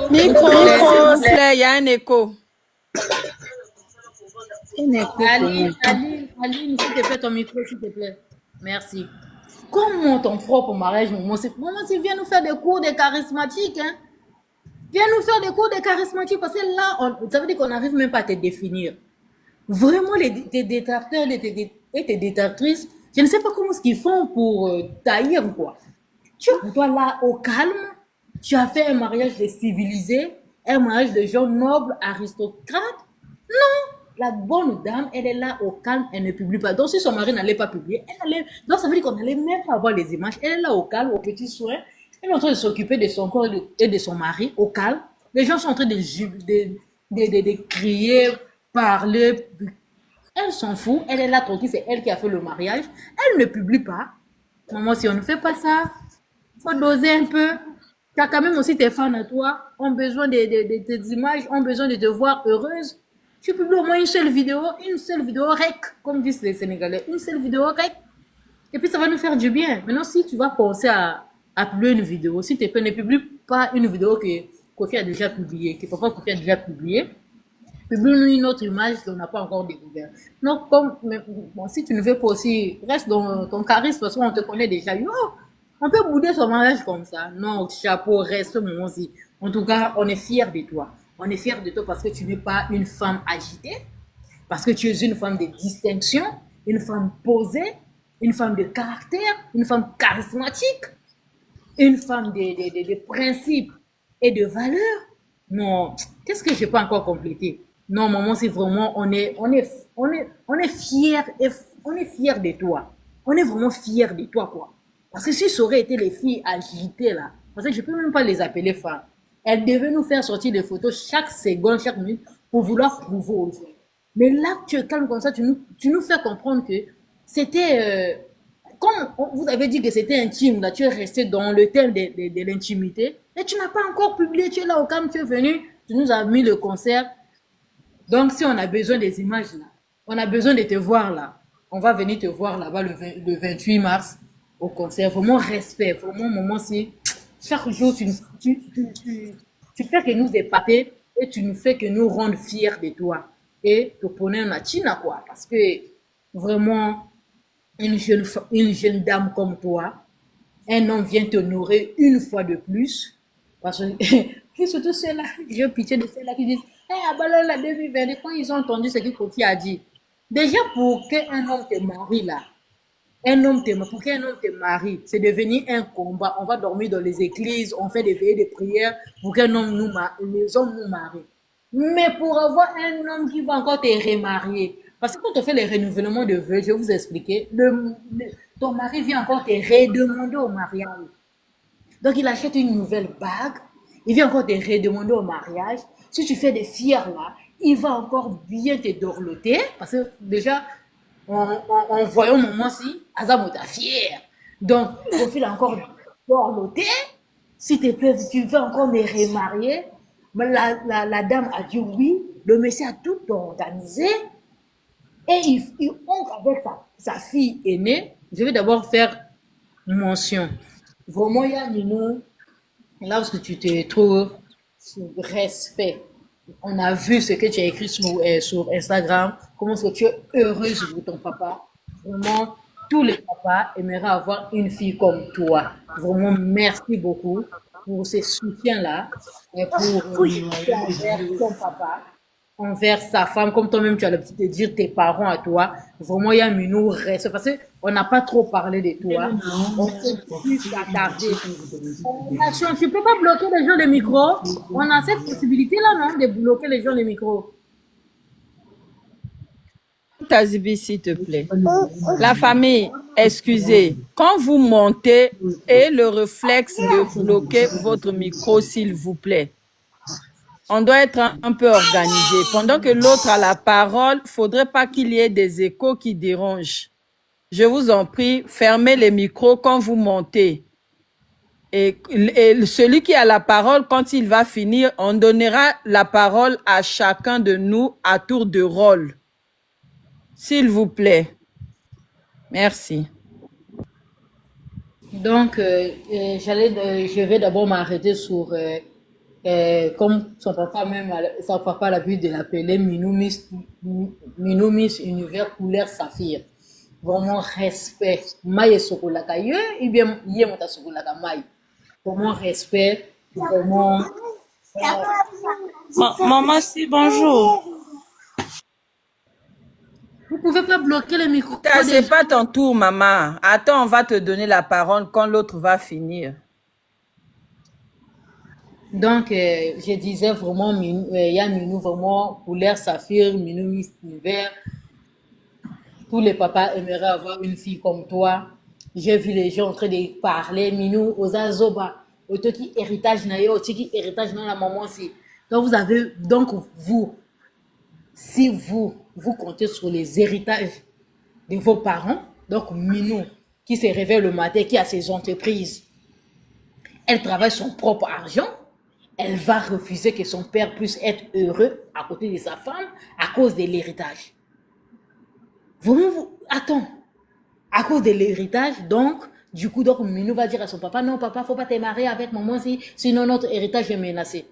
F: Micro s'il vous plaît, il y a un écho.
D: Aline, s'il te plaît, ton micro, s'il te plaît. Merci. Comment ton propre mariage, maman, viens nous faire des cours de charismatique, hein? Viens nous faire des cours de charismatique parce que là, ça veut dire qu'on n'arrive même pas à te définir. Vraiment, tes détracteurs et tes détractrices, je ne sais pas comment ce qu'ils font pour taillir ou quoi. Tu es pour toi là, au calme, tu as fait un mariage de civilisés, un mariage de gens nobles, aristocrates. Non! La bonne dame, elle est là au calme, elle ne publie pas. Donc, si son mari n'allait pas publier, donc ça veut dire qu'on n'allait même pas avoir les images. Elle est là au calme, aux petits soins. Elle est en train de s'occuper de son corps et de son mari, au calme. Les gens sont en train de crier, parler. Elle s'en fout. Elle est là tranquille, c'est elle qui a fait le mariage. Elle ne publie pas. Maman, si on ne fait pas ça, faut doser un peu. Tu as quand même aussi tes fans à toi, ont besoin de tes images, ont besoin de te voir heureuse. Tu publies au moins une seule vidéo rec, comme disent les Sénégalais, une seule vidéo rec. Et puis ça va nous faire du bien. Maintenant, si tu vas penser à publier une vidéo, si tu ne publies pas une vidéo que Kofi a déjà publiée, que papa Kofi a déjà publiée, publie-nous une autre image qu'on n'a pas encore découverte. Donc, si tu ne veux pas aussi, reste dans ton charisme, parce qu'on te connaît déjà. Yo, on peut bouder son mariage comme ça. Non, chapeau, reste mon aussi. En tout cas, on est fiers de toi. On est fiers de toi parce que tu n'es pas une femme agitée, parce que tu es une femme de distinction, une femme posée, une femme de caractère, une femme charismatique, une femme de principes et de valeurs. Non, qu'est-ce que je n'ai pas encore complété? Non, maman, c'est vraiment, on est fiers de toi. On est vraiment fiers de toi, quoi. Parce que si ça aurait été les filles agitées, là, parce que je ne peux même pas les appeler femmes. Elles devaient nous faire sortir des photos chaque seconde, chaque minute, pour vouloir prouver aux autres. Mais là, tu es calme comme ça, tu nous fais comprendre que c'était, comme vous avez dit que c'était intime, là, tu es resté dans le thème de l'intimité, et tu n'as pas encore publié, tu es là au calme, tu es venu, tu nous as mis le concert. Donc, si on a besoin des images, là, on a besoin de te voir là, on va venir te voir là-bas le 28 mars au concert. Vraiment respect, vraiment, maman, si chaque jour, tu fais que nous épater et tu nous fais que nous rendre fiers de toi. Et te prenons la Chine, quoi. Parce que vraiment, une jeune dame comme toi, un homme vient t'honorer une fois de plus. Parce que surtout ceux-là, j'ai pitié de ceux-là qui disent, à Balon la 2020, quand ils ont entendu ce que Kofi a dit, déjà pour qu'un homme te marie là, pour qu'un homme te marie, c'est devenu un combat. On va dormir dans les églises, on fait des veillées de prière pour qu'un homme les hommes nous marient. Mais pour avoir un homme qui va encore te remarier, parce que quand on fait les renouvellements de vœux, je vais vous expliquer, ton mari vient encore te redemander au mariage. Donc il achète une nouvelle bague, il vient encore te redemander au mariage. Si tu fais des fiers là, il va encore bien te dorloter, parce que déjà, en voyant maman si, Azam est fier. Donc, au fil encore dorloter, s'il te plaît, tu veux encore me remarier. La dame a dit oui, le monsieur a tout organisé, et il entre avec sa fille aînée. Je vais d'abord faire une mention. Vraiment, il y a nous, là où tu te trouves, respect. On a vu ce que tu as écrit sur Instagram, comment est-ce que tu es heureuse pour ton papa. Vraiment, tous les papas aimeraient avoir une fille comme toi. Vraiment, merci beaucoup pour ce soutien-là et pour envers ton papa, envers sa femme, comme toi-même tu as l'habitude de dire tes parents à toi. Vraiment, il y a Minou reste parce qu'on n'a pas trop parlé de toi. On s'est plus attardé. Tu ne peux pas bloquer les gens de micro. On a cette possibilité-là, non, de bloquer les gens de micro.
F: Tazibi, s'il te plaît. La famille, excusez. Quand vous montez, ayez le réflexe de bloquer votre micro, s'il vous plaît. On doit être un peu organisé. Pendant que l'autre a la parole, il ne faudrait pas qu'il y ait des échos qui dérangent. Je vous en prie, fermez les micros quand vous montez. Et celui qui a la parole, quand il va finir, on donnera la parole à chacun de nous à tour de rôle. S'il vous plaît. Merci.
D: Donc, je vais d'abord m'arrêter sur, comme son papa a l'habitude de l'appeler Minou Miss Univers couleur saphir. Vraiment respect. Maïe sokolaka ye, ou bien yé mota sokolaka maïe. Vraiment respect, vraiment.
E: Maman, si, bonjour.
D: Vous pouvez pas bloquer le micro.
F: C'est pas ton tour, maman. Attends, on va te donner la parole quand l'autre va finir.
D: Donc, je disais vraiment, il y a Minou vraiment couleur saphir, Minou Miss Univers. Tous les papas aimeraient avoir une fille comme toi. J'ai vu les gens en train de parler, Minou, aux azoba, au toki héritage na yo, au toki héritage na la maman aussi. Donc vous, si vous comptez sur les héritages de vos parents, donc Minou, qui se réveille le matin, qui a ses entreprises, elle travaille son propre argent, elle va refuser que son père puisse être heureux à côté de sa femme à cause de l'héritage. Attends, à cause de l'héritage, donc, du coup, Minou va dire à son papa, non, papa, faut pas te marier avec maman sinon notre héritage est menacé.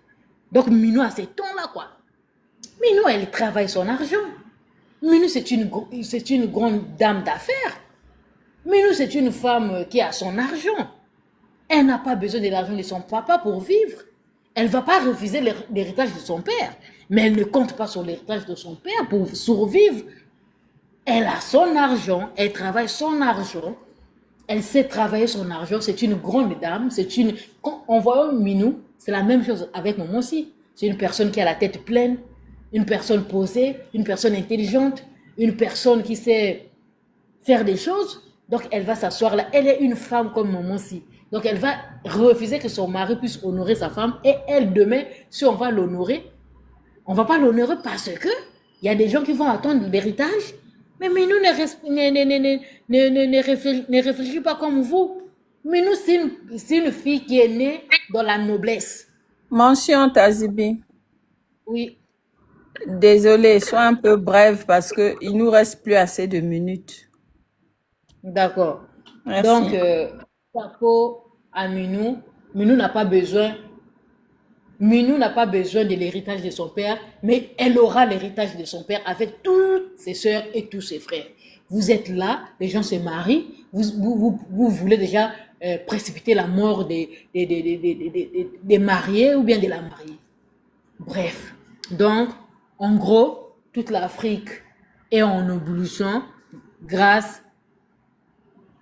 D: Donc, Minou a ces tons-là, quoi. Minou, elle travaille son argent. Minou, c'est une grande dame d'affaires. Minou, c'est une femme qui a son argent. Elle n'a pas besoin de l'argent de son papa pour vivre. Elle ne va pas refuser l'héritage de son père. Mais elle ne compte pas sur l'héritage de son père pour survivre. Elle a son argent, elle travaille son argent, elle sait travailler son argent, c'est une grande dame, quand on voit Minou, c'est la même chose avec maman aussi. C'est une personne qui a la tête pleine, une personne posée, une personne intelligente, une personne qui sait faire des choses. Donc elle va s'asseoir là, elle est une femme comme maman aussi. Donc elle va refuser que son mari puisse honorer sa femme et elle demain, si on va l'honorer, on va pas l'honorer parce que il y a des gens qui vont attendre l'héritage. Mais Minou ne réfléchit pas comme vous. Minou, c'est une fille qui est née dans la noblesse.
F: Mention Tazibi.
D: Oui.
F: Désolée, sois un peu brève parce qu'il nous reste plus assez de minutes.
D: D'accord.
F: Merci.
D: Donc, chapeau à Minou. Minou n'a pas besoin de l'héritage de son père, mais elle aura l'héritage de son père avec toutes ses sœurs et tous ses frères. Vous êtes là, les gens se marient, vous voulez déjà précipiter la mort des mariés ou bien de la mariée. Bref, donc, en gros, toute l'Afrique est en ébullition grâce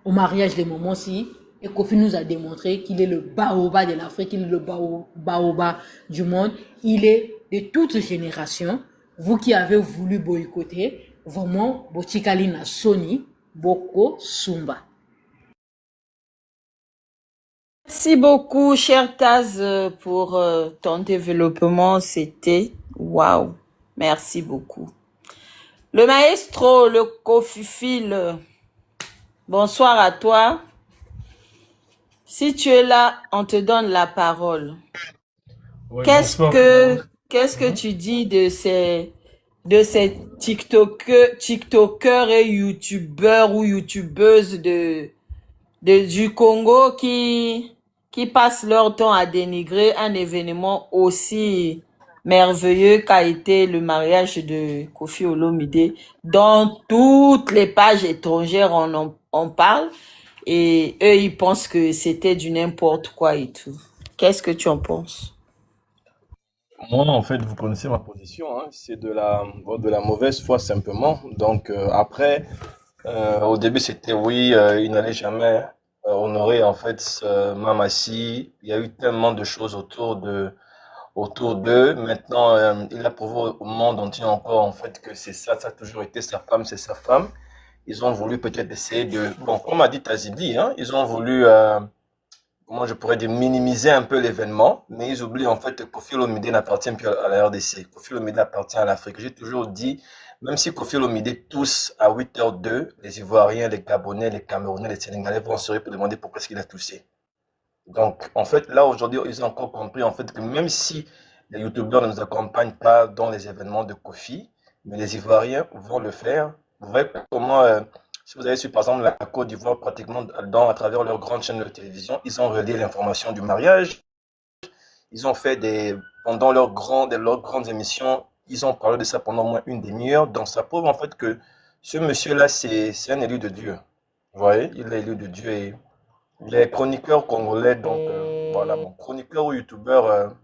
D: au mariage de Momosi. Et Kofi nous a démontré qu'il est le baobab de l'Afrique, il est le baobab du monde. Il est de toute génération. Vous qui avez voulu boycotter, vraiment, Bochikali na Sony, Boko Sumba.
F: Merci beaucoup, cher Taz, pour ton développement. C'était waouh. Merci beaucoup. Le maestro, le Kofifil, bonsoir à toi. Si tu es là, on te donne la parole.
H: Ouais,
F: Qu'est-ce que tu dis de ces TikTokers et YouTubeurs ou YouTubeuses du Congo qui passent leur temps à dénigrer un événement aussi merveilleux qu'a été le mariage de Koffi Olomide, dont toutes les pages étrangères en parlent, et eux, ils pensent que c'était du n'importe quoi et tout. Qu'est-ce que tu en penses?
H: Moi, en fait, vous connaissez ma position, hein, c'est de la mauvaise foi simplement. Donc après, au début, c'était oui, il n'allait jamais honorer en fait Mamassi. Il y a eu tellement de choses autour d'eux. Maintenant, il a prouvé au monde entier encore en fait que c'est ça, ça a toujours été sa femme, c'est sa femme. Ils ont voulu peut-être essayer bon, comme a dit Tazidi, hein, ils ont voulu comment je pourrais dire, minimiser un peu l'événement, mais ils oublient en fait que Koffi Olomide n'appartient plus à la RDC. Koffi Olomide appartient à l'Afrique. J'ai toujours dit, même si Koffi Olomide tousse à 8h02, les Ivoiriens, les Gabonais, les Camerounais, les Sénégalais vont se pour demander pourquoi est-ce qu'il a toussé. Donc, en fait, là, aujourd'hui, ils ont encore compris, en fait, que même si les youtubeurs ne nous accompagnent pas dans les événements de Kofi, mais les Ivoiriens vont le faire. Vous voyez comment, si vous avez su, par exemple, la Côte d'Ivoire, pratiquement, à travers leur grande chaîne de télévision, ils ont relié l'information du mariage. Ils ont fait pendant leurs grandes émissions, ils ont parlé de ça pendant au moins une demi-heure. Donc, ça prouve, en fait, que ce monsieur-là, c'est un élu de Dieu. Vous voyez, il est élu de Dieu et les chroniqueurs congolais, donc voilà, bon, chroniqueurs ou youtubeurs,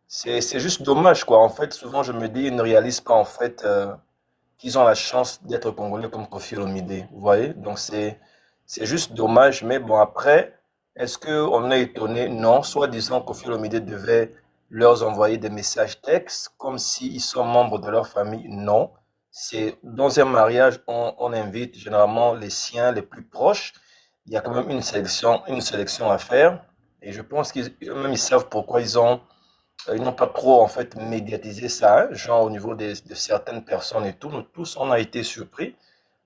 H: c'est juste dommage, quoi. En fait, souvent, je me dis, ils ne réalisent pas, en fait, qu'ils ont la chance d'être congolais comme Koffi Olomide. Vous voyez? Donc, c'est juste dommage. Mais bon, après, est-ce qu'on est étonné? Non. Soit disant Koffi Olomide devait leur envoyer des messages textes, comme s'ils sont membres de leur famille. Non. C'est dans un mariage, on invite généralement les siens les plus proches. Il y a quand même une sélection à faire. Et je pense qu'ils savent pourquoi ils n'ont pas trop en fait médiatisé ça, hein, genre au niveau de certaines personnes et tout. Nous tous, on a été surpris,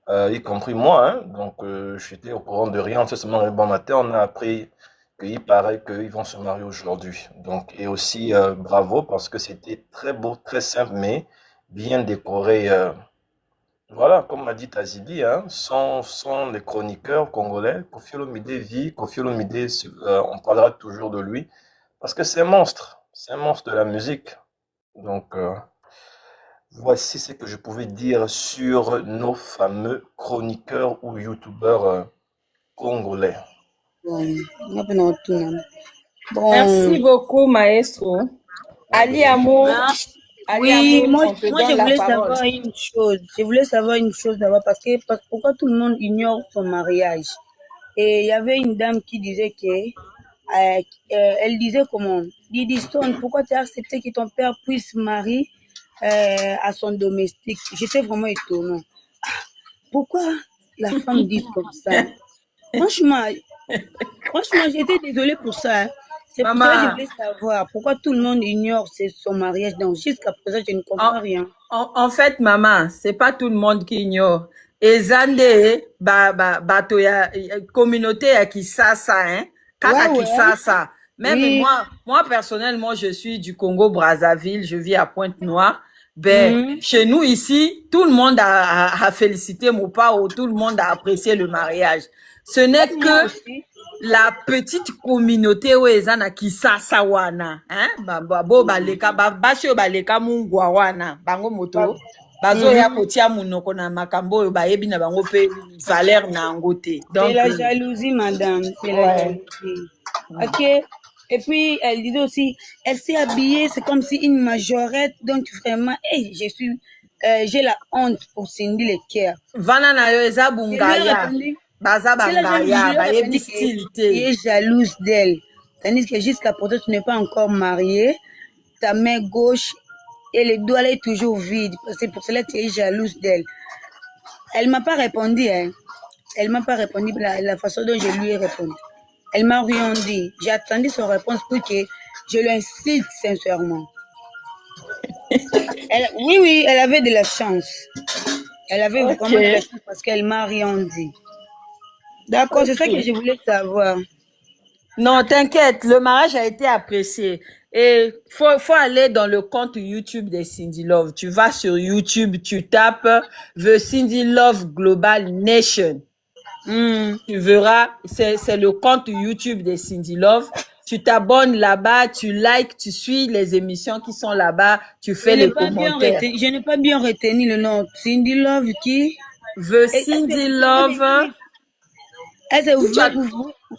H: y compris moi. Hein, donc, j'étais au courant de rien. C'est seulement le bon matin, on a appris qu'il paraît qu'ils vont se marier aujourd'hui. Donc, et aussi bravo parce que c'était très beau, très simple, mais bien décoré. Voilà, comme m'a dit Tazibi, hein, sans les chroniqueurs congolais, Koffi Olomide vit, Koffi Olomide, on parlera toujours de lui, parce que c'est un monstre de la musique. Donc, voici ce que je pouvais dire sur nos fameux chroniqueurs ou youtubeurs congolais.
F: Merci beaucoup, maestro. Ali Amour.
E: Oui, moi,
F: on te
E: moi je
F: donne la
E: voulais
F: parole.
E: savoir une chose. Je voulais savoir une chose d'abord pourquoi tout le monde ignore son mariage. Et il y avait une dame qui disait elle disait comment, Didi Stone, pourquoi tu as accepté que ton père puisse marier à son domestique? J'étais vraiment étonnant. Pourquoi la femme dit comme ça? Franchement, j'étais désolée pour ça. Hein. C'est pour ça que je
F: Maman,
E: voulais savoir pourquoi tout le monde ignore son mariage. Donc, jusqu'à présent, je ne comprends rien.
F: en fait, maman, c'est pas tout le monde qui ignore. Et Zande, bato ya communauté ya Kisasa, hein. Kaka
E: Ouais, ouais.
F: Kisasa. Même
E: Oui.
F: moi, personnellement, je suis du Congo-Brazzaville, je vis à Pointe-Noire. Ben, chez nous ici, tout le monde a félicité mon père, tout le monde a apprécié le mariage. Ce n'est que
E: Aussi.
F: la petite communauté où ils na Kisasa wana, hein, baleka basio baleka mungwa wana, bango moto, bazo ya kotia munoko na makambo oyo bayebi na bango pe valeur na yango te. Donc
E: C'est la jalousie, madame. C'est la jalousie. Ok. Et puis, elle disait aussi, elle s'est habillée, c'est comme si une majorette. Donc, vraiment, j'ai la honte pour Cindy Leker.
F: vana na yo eza bungaya. Baza bangaya, bayebi
E: qui
F: stylité.
E: est jalouse d'elle. Tandis que jusqu'à présent, tu n'es pas encore mariée. Ta main gauche et les doigts, elle est toujours vide. C'est pour cela que tu es jalouse d'elle. Elle m'a pas répondu, hein. Elle m'a pas répondu la façon dont je lui ai répondu. Elle m'a rien dit. J'ai attendu son réponse pour que je l'insulte sincèrement. Oui, elle avait de la chance. Elle avait vraiment de la chance parce qu'elle m'a rien dit. D'accord, c'est ça que je voulais savoir.
F: Non, t'inquiète, le mariage a été apprécié. Et faut aller dans le compte YouTube de Cindy Love. Tu vas sur YouTube, tu tapes The Cindy Love Global Nation. Tu verras, c'est le compte YouTube de Cindy Love. Tu t'abonnes là-bas, tu likes, tu suis les émissions qui sont là-bas, tu fais les commentaires.
E: Je n'ai pas bien retenu le nom. Cindy Love qui?
F: The Cindy Love.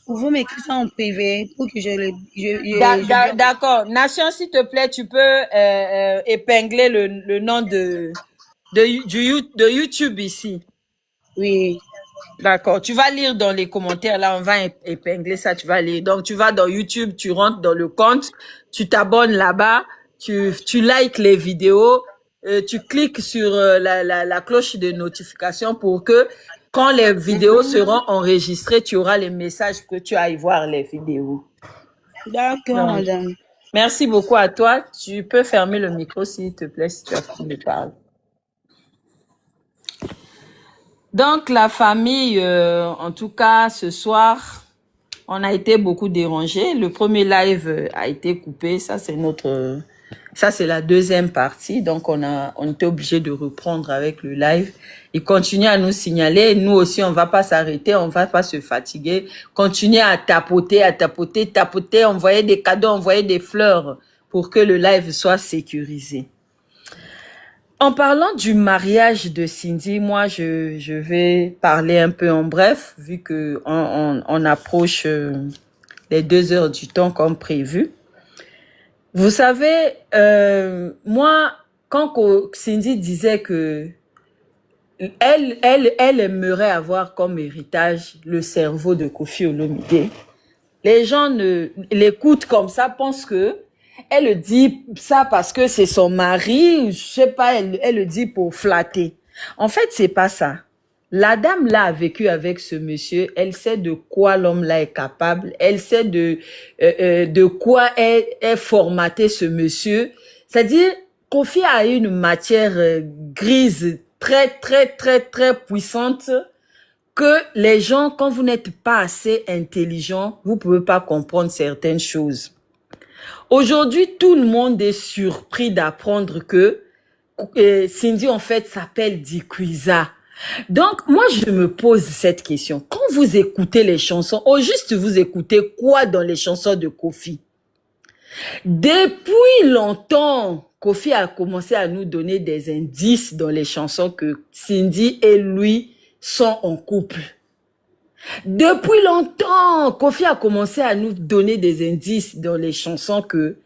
E: Vous m'écrire ça en privé pour que je
F: D'accord. Nation, s'il te plaît, tu peux épingler le nom de YouTube ici.
E: Oui.
F: D'accord. Tu vas lire dans les commentaires. Là, on va épingler ça. Tu vas lire. Donc, tu vas dans YouTube, tu rentres dans le compte, tu t'abonnes là-bas, tu likes les vidéos, tu cliques sur la cloche de notification pour que quand les vidéos seront enregistrées, tu auras les messages que tu ailles voir les vidéos.
E: D'accord, madame.
F: Merci beaucoup à toi. Tu peux fermer le micro, s'il te plaît, si tu as fini de parler. Donc, la famille, en tout cas, ce soir, On a été beaucoup dérangés. Le premier live a été coupé. Ça, c'est la deuxième partie. Donc, on était obligé de reprendre avec le live. Et continuer à nous signaler. Nous aussi, on va pas s'arrêter. On va pas se fatiguer. Continuer à tapoter, envoyer des cadeaux, envoyer des fleurs pour que le live soit sécurisé. En parlant du mariage de Cindy, moi, je vais parler un peu en bref, vu que on approche les 2 heures du temps comme prévu. Vous savez, moi, quand Cindy disait que elle aimerait avoir comme héritage le cerveau de Koffi Olomide, les gens l'écoutent comme ça, pensent que elle dit ça parce que c'est son mari, je sais pas, elle le dit pour flatter. En fait, c'est pas ça. La dame là a vécu avec ce monsieur, elle sait de quoi l'homme là est capable, elle sait de quoi est formaté ce monsieur. C'est-à-dire, Koffi a une matière grise très puissante que les gens, quand vous n'êtes pas assez intelligent, vous pouvez pas comprendre certaines choses. Aujourd'hui, tout le monde est surpris d'apprendre que Cindy, en fait, s'appelle Dikwiza. Donc, moi, je me pose cette question. Quand vous écoutez les chansons, au juste, vous écoutez quoi dans les chansons de Koffi? Depuis longtemps, Koffi a commencé à nous donner des indices dans les chansons que Cindy et lui sont en couple. Depuis longtemps, Koffi a commencé à nous donner des indices dans les chansons que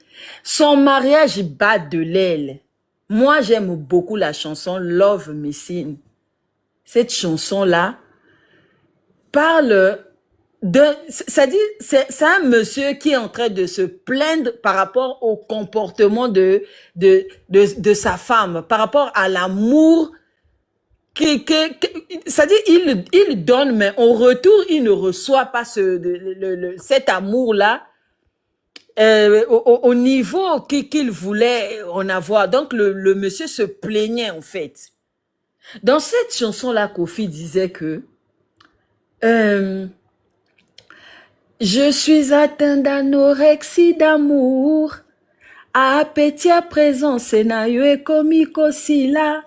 F: son mariage bat de l'aile. Moi, j'aime beaucoup la chanson Love Missing. Cette chanson-là parle c'est un monsieur qui est en train de se plaindre par rapport au comportement de sa femme, par rapport à l'amour c'est-à-dire il donne, mais en retour, il ne reçoit pas cet amour-là au niveau qu'il voulait en avoir. Donc, le monsieur se plaignait, en fait. Dans cette chanson-là, Koffi disait que je suis atteint d'anorexie d'amour, appétit à présent, scénario et comique aussi là.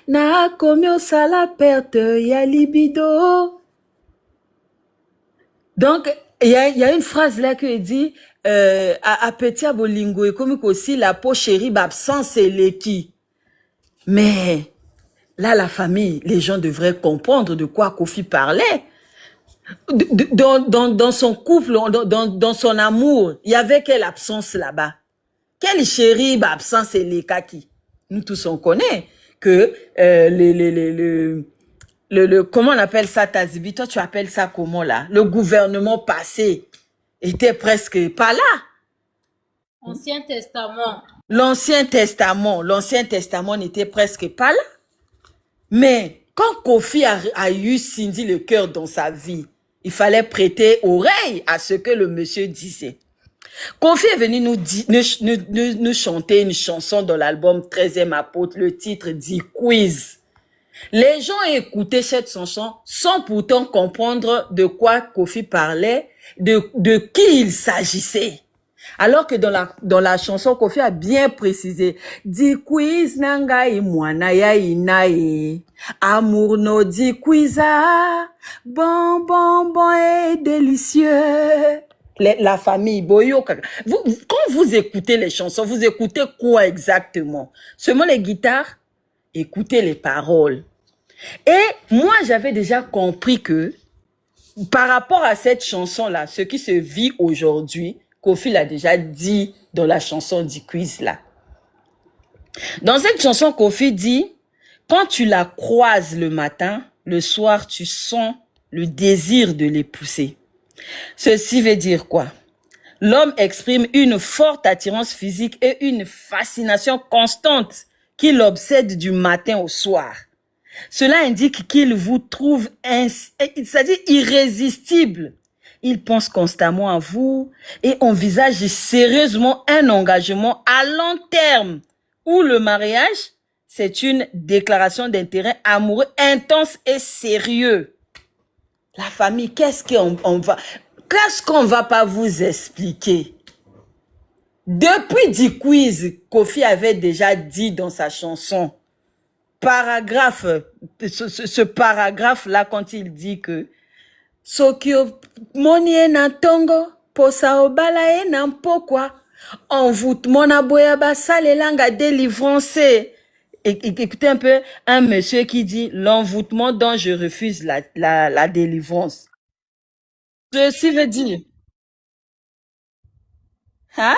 F: Na komi osala perte ya libido. Donc, il y a une phrase là qui dit appétit à bolingo et comique aussi la peau chérie absence et l'équi. Mais là, la famille, les gens devraient comprendre de quoi Koffi parlait. Dans son couple, dans son amour, il y avait quelle absence là-bas? Quelle chérie absence et les kaki? Nous tous on connaît que comment on appelle ça, Tazibi? Toi, tu appelles ça comment là? Le gouvernement passé était presque pas là.
D: Ancien Testament.
F: L'Ancien Testament n'était presque pas là. Mais quand Koffi a eu Cindy le cœur dans sa vie, il fallait prêter oreille à ce que le monsieur disait. Koffi est venu nous chanter une chanson dans l'album 13e apôtre, le titre dit Quiz. Les gens écoutaient cette chanson sans pourtant comprendre de quoi Koffi parlait, de qui il s'agissait. Alors que dans la chanson, Koffi a bien précisé, di quiz nanga imwana ya inae, amour no di quiza, bon et délicieux. La famille Boyo. Quand vous écoutez les chansons, vous écoutez quoi exactement? Seulement les guitares? Écoutez les paroles. Et moi, j'avais déjà compris que par rapport à cette chanson-là, ce qui se vit aujourd'hui, Koffi l'a déjà dit dans la chanson du quiz là. Dans cette chanson, Koffi dit, quand tu la croises le matin, le soir, tu sens le désir de l'épouser. Ceci veut dire quoi? L'homme exprime une forte attirance physique et une fascination constante qui l'obsède du matin au soir. Cela indique qu'il vous trouve, c'est-à-dire irrésistible. Il pense constamment à vous et envisage sérieusement un engagement à long terme où le mariage, c'est une déclaration d'intérêt amoureux intense et sérieux. La famille, qu'est-ce qu'on va... qu'est-ce qu'on va pas vous expliquer? Depuis D-Quiz, Kofi avait déjà dit dans sa chanson, paragraphe, ce paragraphe-là, quand il dit que Sokyo moni na tongo, posa obala na mpokwa, envoûtement na boya basale langa délivrance. Écoutez un peu un monsieur qui dit l'envoûtement dont je refuse la délivrance. Ceci veut dire, hein?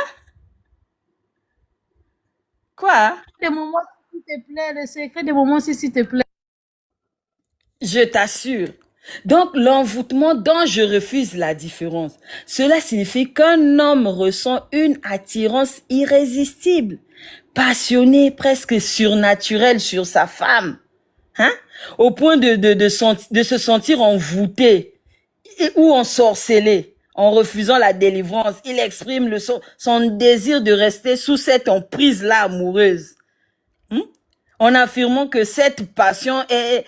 F: Quoi?
D: Des moments, s'il te plaît, le secret des moments, s'il te plaît.
F: Je t'assure. Donc, l'envoûtement dont je refuse la différence, cela signifie qu'un homme ressent une attirance irrésistible, passionnée, presque surnaturelle sur sa femme, hein, au point de se sentir envoûté ou ensorcelé. En refusant la délivrance, il exprime son désir de rester sous cette emprise-là amoureuse. En affirmant que cette passion est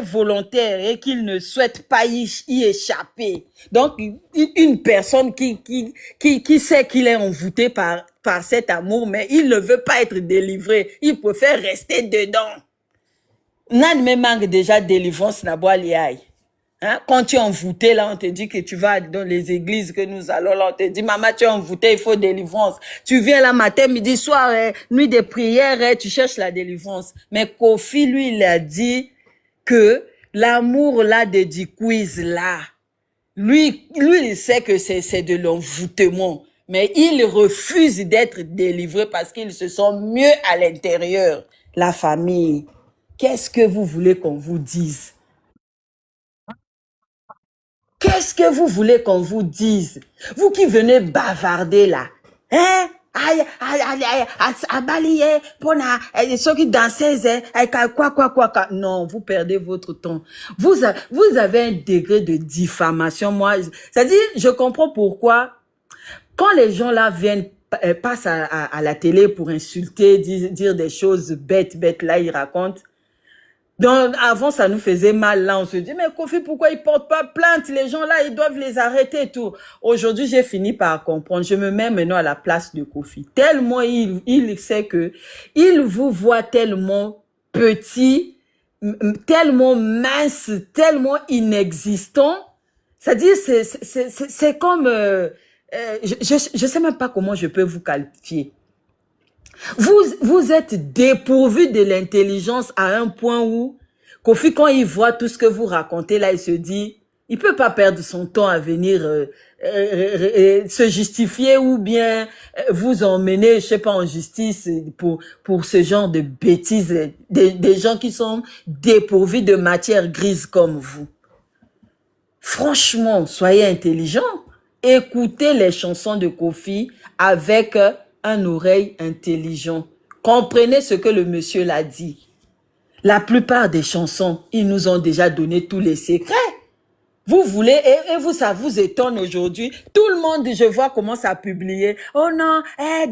F: volontaire et qu'il ne souhaite pas y échapper. Donc, une personne qui sait qu'il est envoûté par cet amour, mais il ne veut pas être délivré. Il préfère rester dedans. Nan me manque déjà de délivrance na bois liaï. Hein? Quand tu es envoûté, là, on te dit que tu vas dans les églises que nous allons, là, on te dit, maman, tu es envoûté, il faut délivrance. Tu viens là, matin, midi, soir, nuit de prière, tu cherches la délivrance. Mais Kofi, lui, il a dit que l'amour, là, de D-Quiz, là, lui, il sait que c'est de l'envoûtement. Mais il refuse d'être délivré parce qu'il se sent mieux à l'intérieur. La famille, qu'est-ce que vous voulez qu'on vous dise? Qu'est-ce que vous voulez qu'on vous dise? Vous qui venez bavarder là. Hein? Ceux qui dansaient, quoi. Non, vous perdez votre temps. Vous avez un degré de diffamation. Moi, c'est-à-dire, je comprends pourquoi, quand les gens là passent à la télé pour insulter, dire des choses bêtes, là, ils racontent. Donc, avant, ça nous faisait mal, là, on se dit, mais Kofi, pourquoi ils portent pas plainte? Les gens, là, ils doivent les arrêter et tout. Aujourd'hui, j'ai fini par comprendre. Je me mets maintenant à la place de Kofi. Tellement il sait que il vous voit tellement petit, tellement mince, tellement inexistant. C'est-à-dire, c'est comme, je sais même pas comment je peux vous qualifier. Vous êtes dépourvu de l'intelligence à un point où Kofi, quand il voit tout ce que vous racontez là, il se dit, il peut pas perdre son temps à venir se justifier ou bien vous emmener, je sais pas, en justice pour ce genre de bêtises, des gens qui sont dépourvus de matière grise comme vous. Franchement, soyez intelligents. Écoutez les chansons de Kofi avec un oreille intelligent. Comprenez ce que le monsieur l'a dit. La plupart des chansons, ils nous ont déjà donné tous les secrets. Vous voulez, et vous, ça vous étonne aujourd'hui. Tout le monde, je vois, commence à publier. Oh non,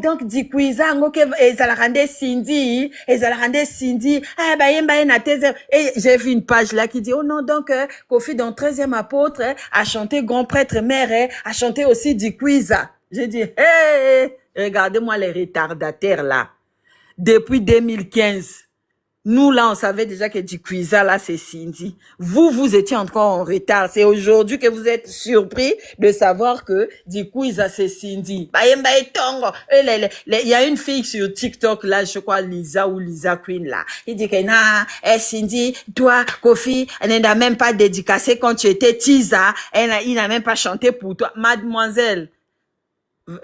F: donc, D-Quiz, et ça la rendait Cindy, et j'ai vu une page là qui dit, oh non, donc, Kofi, dans 13e apôtre, a chanté Grand Prêtre Mère, a chanté aussi D-Quiz. J'ai dit, hey, regardez-moi les retardataires là. Depuis 2015, nous là, on savait déjà que D-Quiz là, c'est Cindy. Vous étiez encore en retard. C'est aujourd'hui que vous êtes surpris de savoir que D-Quiz c'est Cindy. Il y a une fille sur TikTok là, je crois Lisa ou Lisa Queen là. Il dit que Cindy, toi, Kofi, elle n'a même pas dédicacé quand tu étais Tisa. Il n'a même pas chanté pour toi. Mademoiselle,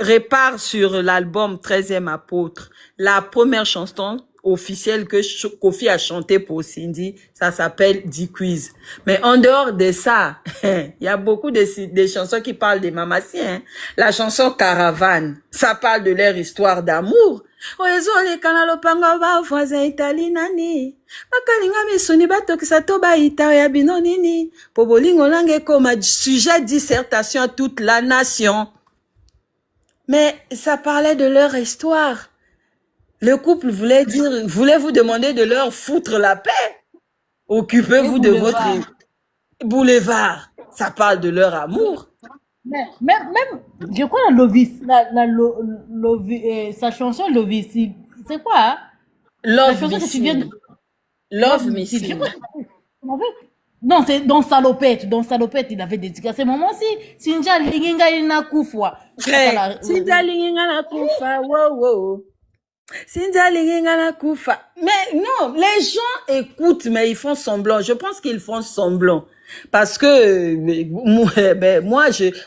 F: répare sur l'album 13e apôtre. La première chanson officielle que Kofi a chanté pour Cindy, ça s'appelle D-Quiz. Mais en dehors de ça, il y a beaucoup de chansons qui parlent des mamassi, hein. La chanson Caravane, ça parle de leur histoire d'amour. Sujet dissertation à toute la nation. Mais ça parlait de leur histoire. Le couple voulait vous demander de leur foutre la paix. Occupez-vous de votre boulevard. Ça parle de leur amour.
D: Même, je crois la Lovis, sa chanson Lovis, c'est quoi, hein? La
F: Love
D: chanson que tu viens de...
F: Missing. Love
D: Love Missile. Je
F: Missing.
D: crois qu'on avait... Non, c'est dans Salopette, il avait dédicacé. Maman, si, Sinja Linginga Ina Kufwa.
F: Sinza linginga na kufa, wow, wow. Sinza linginga na kufa. Mais non, les gens écoutent, mais ils font semblant. Je pense qu'ils font semblant. Parce que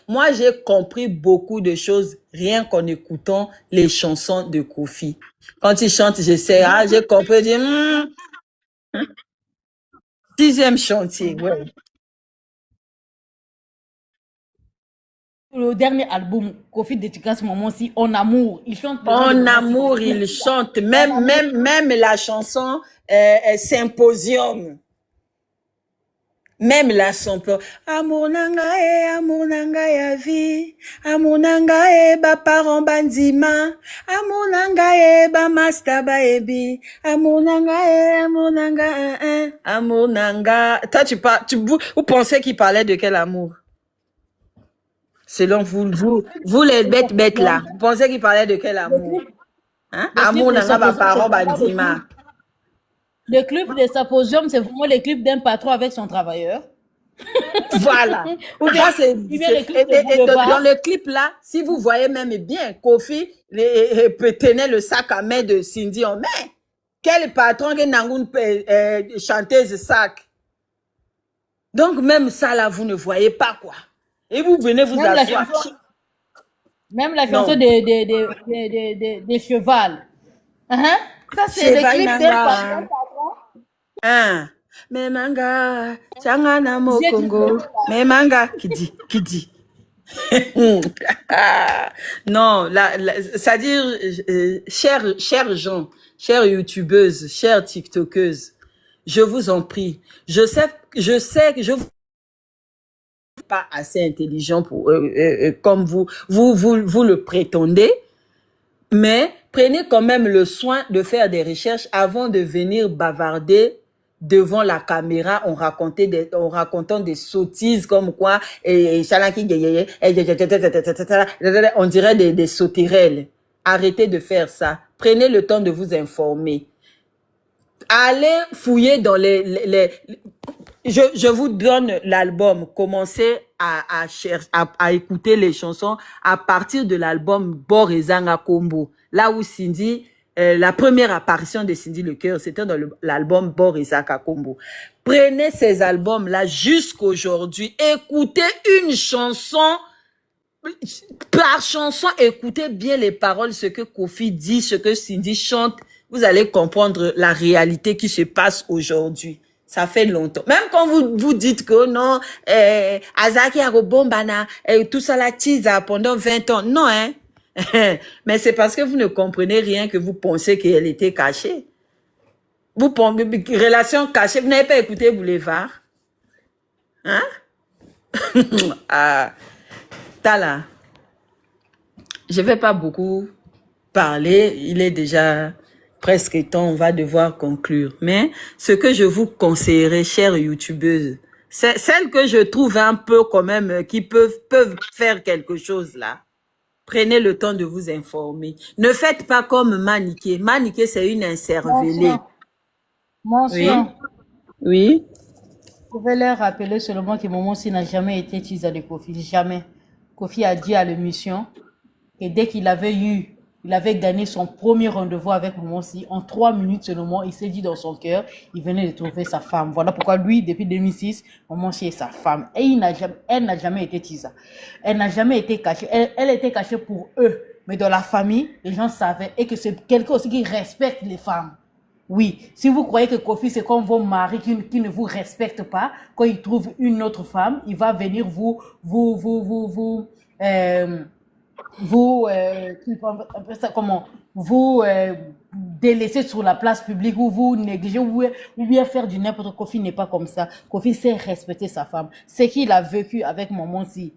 F: moi, j'ai compris beaucoup de choses rien qu'en écoutant les chansons de Kofi. Quand il chante, j'essaie, j'ai compris, je dis, sixième chantier, ouais.
D: Le dernier album, Kofi dédicace Maman, si, En Amour, il chante le nom de
F: En
D: Maman,
F: amour,
D: si.
F: il chante.
D: En
F: Même,
D: Amour.
F: même, même la chanson Symposium. Même la chanson. Amour nanga ya vie. Amour nanga ba parent bandima. Amour nanga ba master ba ebi. Amour nanga Amour nanga. Toi, vous pensez qu'il parlait de quel amour? Selon vous les bêtes là. Vous pensez qu'il parlait de quel amour? Hein?
D: Le clip
F: Amour
D: de
F: nanga ba
D: Symposium,
F: parent
D: c'est vraiment
F: bandima.
D: le clip de Symposium, c'est vraiment le clip d'un patron avec son travailleur.
F: Voilà.
D: Ou bien,
F: Ça, c'est,
D: ou bien le clip de
F: dans
D: Boulevard.
F: le clip là, si vous voyez même bien, Kofi tenait le sac à main de Cindy en main. Quel patron qui n'a une chanteuse sac. Donc même ça là, vous ne voyez pas quoi. Et vous venez vous
D: Même la
F: asseoir.
D: chanson, même la chanson
F: Non.
D: des chevals. Hein? Ça, c'est le
F: Cheval
D: clip
F: nanga.
D: d'un patron.
F: Hein. Memanga, changana
D: J'ai dit
F: mokongo.
D: que-
F: Memanga, qui dit. Non, c'est-à-dire, chers gens, chères youtubeuses, chères tiktokeuses, je vous en prie, je sais que je vous pas assez intelligent pour comme vous le prétendez, mais prenez quand même le soin de faire des recherches avant de venir bavarder devant la caméra en racontant des sottises comme quoi on dirait des sauterelles. Arrêtez de faire ça. Prenez le temps de vous informer. Allez fouiller dans je vous donne l'album. Commencez à écouter les chansons à partir de l'album Borezanga Kombo. Là où Cindy, la première apparition de Cindy Le Cœur, c'était dans l'album Borezanga Kombo. Prenez ces albums-là jusqu'aujourd'hui. Écoutez une chanson par chanson. Écoutez bien les paroles, ce que Kofi dit, ce que Cindy chante. Vous allez comprendre la réalité qui se passe aujourd'hui. Ça fait longtemps. Même quand vous dites que non, Azaki Arobombana, tout ça la tisa pendant 20 ans. Non, hein. Mais c'est parce que vous ne comprenez rien que vous pensez qu'elle était cachée. Vous pensez, relation cachée, vous n'avez pas écouté Boulevard. Hein? Tala, je vais pas beaucoup parler. Il est déjà presque temps, on va devoir conclure. Mais ce que je vous conseillerais, chères youtubeuses, c'est celles que je trouve un peu quand même qui peuvent faire quelque chose là. Prenez le temps de vous informer. Ne faites pas comme Maniké. Maniké, c'est une incervelée.
D: Mention.
F: Oui.
D: Je vais leur rappeler seulement que Maman si n'a jamais été teaser de Kofi. Jamais. Kofi a dit à l'émission que dès qu'il avait gagné son premier rendez-vous avec Maman si, en 3 minutes seulement, il s'est dit dans son cœur, il venait de trouver sa femme. Voilà pourquoi lui, depuis 2006, Maman si est sa femme. Et elle n'a jamais été teaser. Elle n'a jamais été cachée. Elle était cachée pour eux. Mais dans la famille, les gens savaient. Et que c'est quelqu'un aussi qui respecte les femmes. Oui, si vous croyez que Kofi, c'est comme vos maris qui ne vous respectent pas, quand ils trouvent une autre femme, il va venir délaisser sur la place publique ou vous négliger ou bien faire du n'importe quoi. Kofi n'est pas comme ça. Kofi sait respecter sa femme. C'est qu'il a vécu avec Maman si.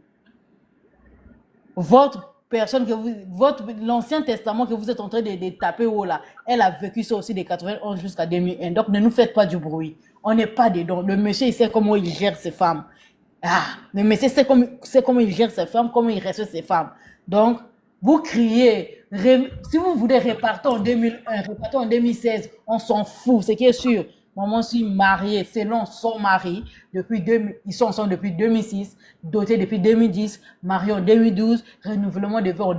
D: L'Ancien Testament que vous êtes en train de taper haut là, elle a vécu ça aussi de 91 jusqu'à 2001. Donc ne nous faites pas du bruit. On n'est pas dedans. Le monsieur, il sait comment il gère ses femmes. Ah, mais c'est comme il gère ses femmes, comment il respecte ses femmes. Donc, vous criez, si vous voulez repartir en 2001, repartir en 2016, on s'en fout, c'est qui est sûr. Maman suis mariée selon son mari, ils sont ensemble depuis 2006, dotés depuis 2010, mariés en 2012, renouvellement de vœux en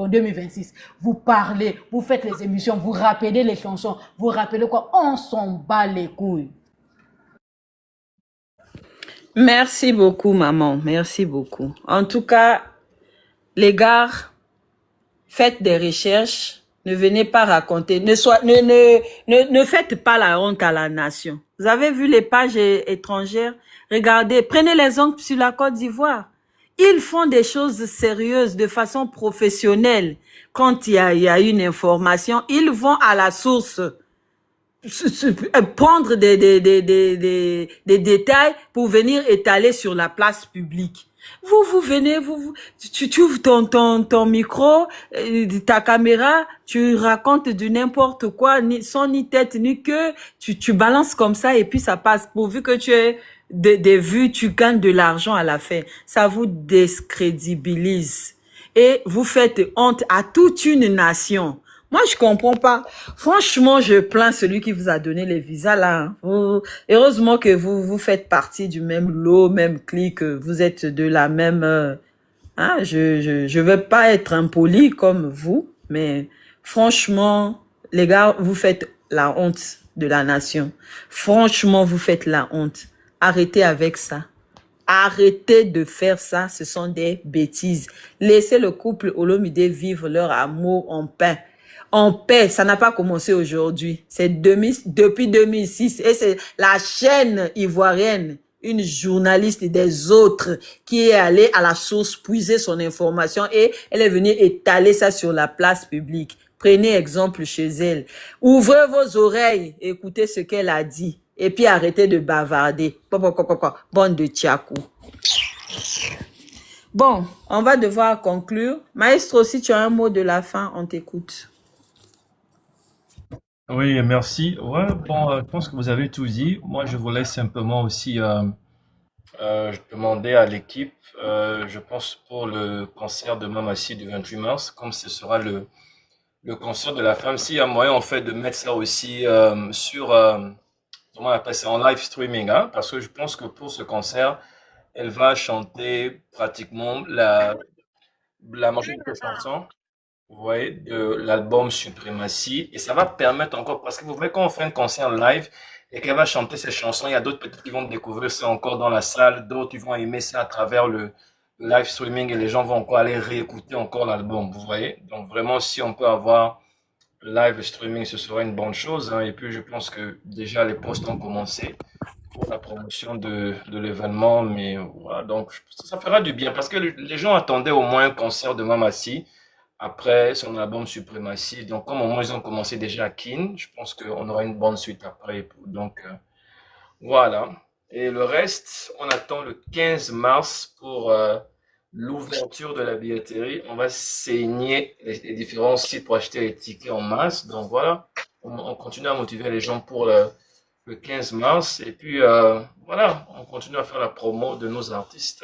D: 2026. Vous parlez, vous faites les émissions, vous rappelez les chansons, vous rappelez quoi? On s'en bat les couilles.
F: Merci beaucoup, maman. Merci beaucoup. En tout cas, les gars, faites des recherches. Ne venez pas raconter. Ne faites pas la honte à la nation. Vous avez vu les pages étrangères? Regardez, prenez l'exemple sur la Côte d'Ivoire. Ils font des choses sérieuses de façon professionnelle. Quand il y a une information, ils vont à la source. Prendre des détails pour venir étaler sur la place publique. Vous venez, tu ouvres ton micro, ta caméra, tu racontes du n'importe quoi, sans ni tête ni queue, tu balances comme ça et puis ça passe. Pourvu que tu aies des vues, tu gagnes de l'argent à la fin. Ça vous décrédibilise. Et vous faites honte à toute une nation. Moi, je comprends pas. Franchement, je plains celui qui vous a donné les visas là. Heureusement que vous faites partie du même lot, même clique. Vous êtes de la même... je veux pas être impoli comme vous, mais franchement, les gars, vous faites la honte de la nation. Franchement, vous faites la honte. Arrêtez avec ça. Arrêtez de faire ça, ce sont des bêtises. Laissez le couple Olomide vivre leur amour en paix. En paix, ça n'a pas commencé aujourd'hui. C'est depuis 2006 et c'est la chaîne ivoirienne, une journaliste des autres qui est allée à la source puiser son information et elle est venue étaler ça sur la place publique. Prenez exemple chez elle. Ouvrez vos oreilles, écoutez ce qu'elle a dit et puis arrêtez de bavarder. Bande de tchakou. Bon, on va devoir conclure. Maestro, si tu as un mot de la fin, on t'écoute.
H: Oui, merci. Ouais, bon, je pense que vous avez tout dit. Moi, je voulais simplement aussi demander à l'équipe, je pense pour le concert de Mamassi du 28 mars, comme ce sera le concert de la femme, s'il y a moyen en fait de mettre ça aussi sur, comment on appelle ça, en live streaming, hein, parce que je pense que pour ce concert, elle va chanter pratiquement la majorité des chansons. Vous voyez, de l'album Suprématie. Et ça va permettre encore, parce que vous voyez, quand on fait un concert live et qu'elle va chanter ses chansons, il y a d'autres peut-être qui vont découvrir ça encore dans la salle, d'autres ils vont aimer ça à travers le live streaming et les gens vont encore aller réécouter encore l'album, vous voyez. Donc vraiment, si on peut avoir le live streaming, ce serait une bonne chose, hein. Et puis je pense que déjà les posts ont commencé pour la promotion de l'événement, mais voilà, donc ça fera du bien parce que les gens attendaient au moins un concert de Mamassi après son album Suprématie. Donc, comme au moins ils ont commencé déjà à Kin, je pense qu'on aura une bonne suite après. Donc, voilà. Et le reste, on attend le 15 mars pour l'ouverture de la billetterie. On va saigner les différents sites pour acheter les tickets en masse. Donc, voilà. On continue à motiver les gens pour le 15 mars. Et puis, voilà, on continue à faire la promo de nos artistes.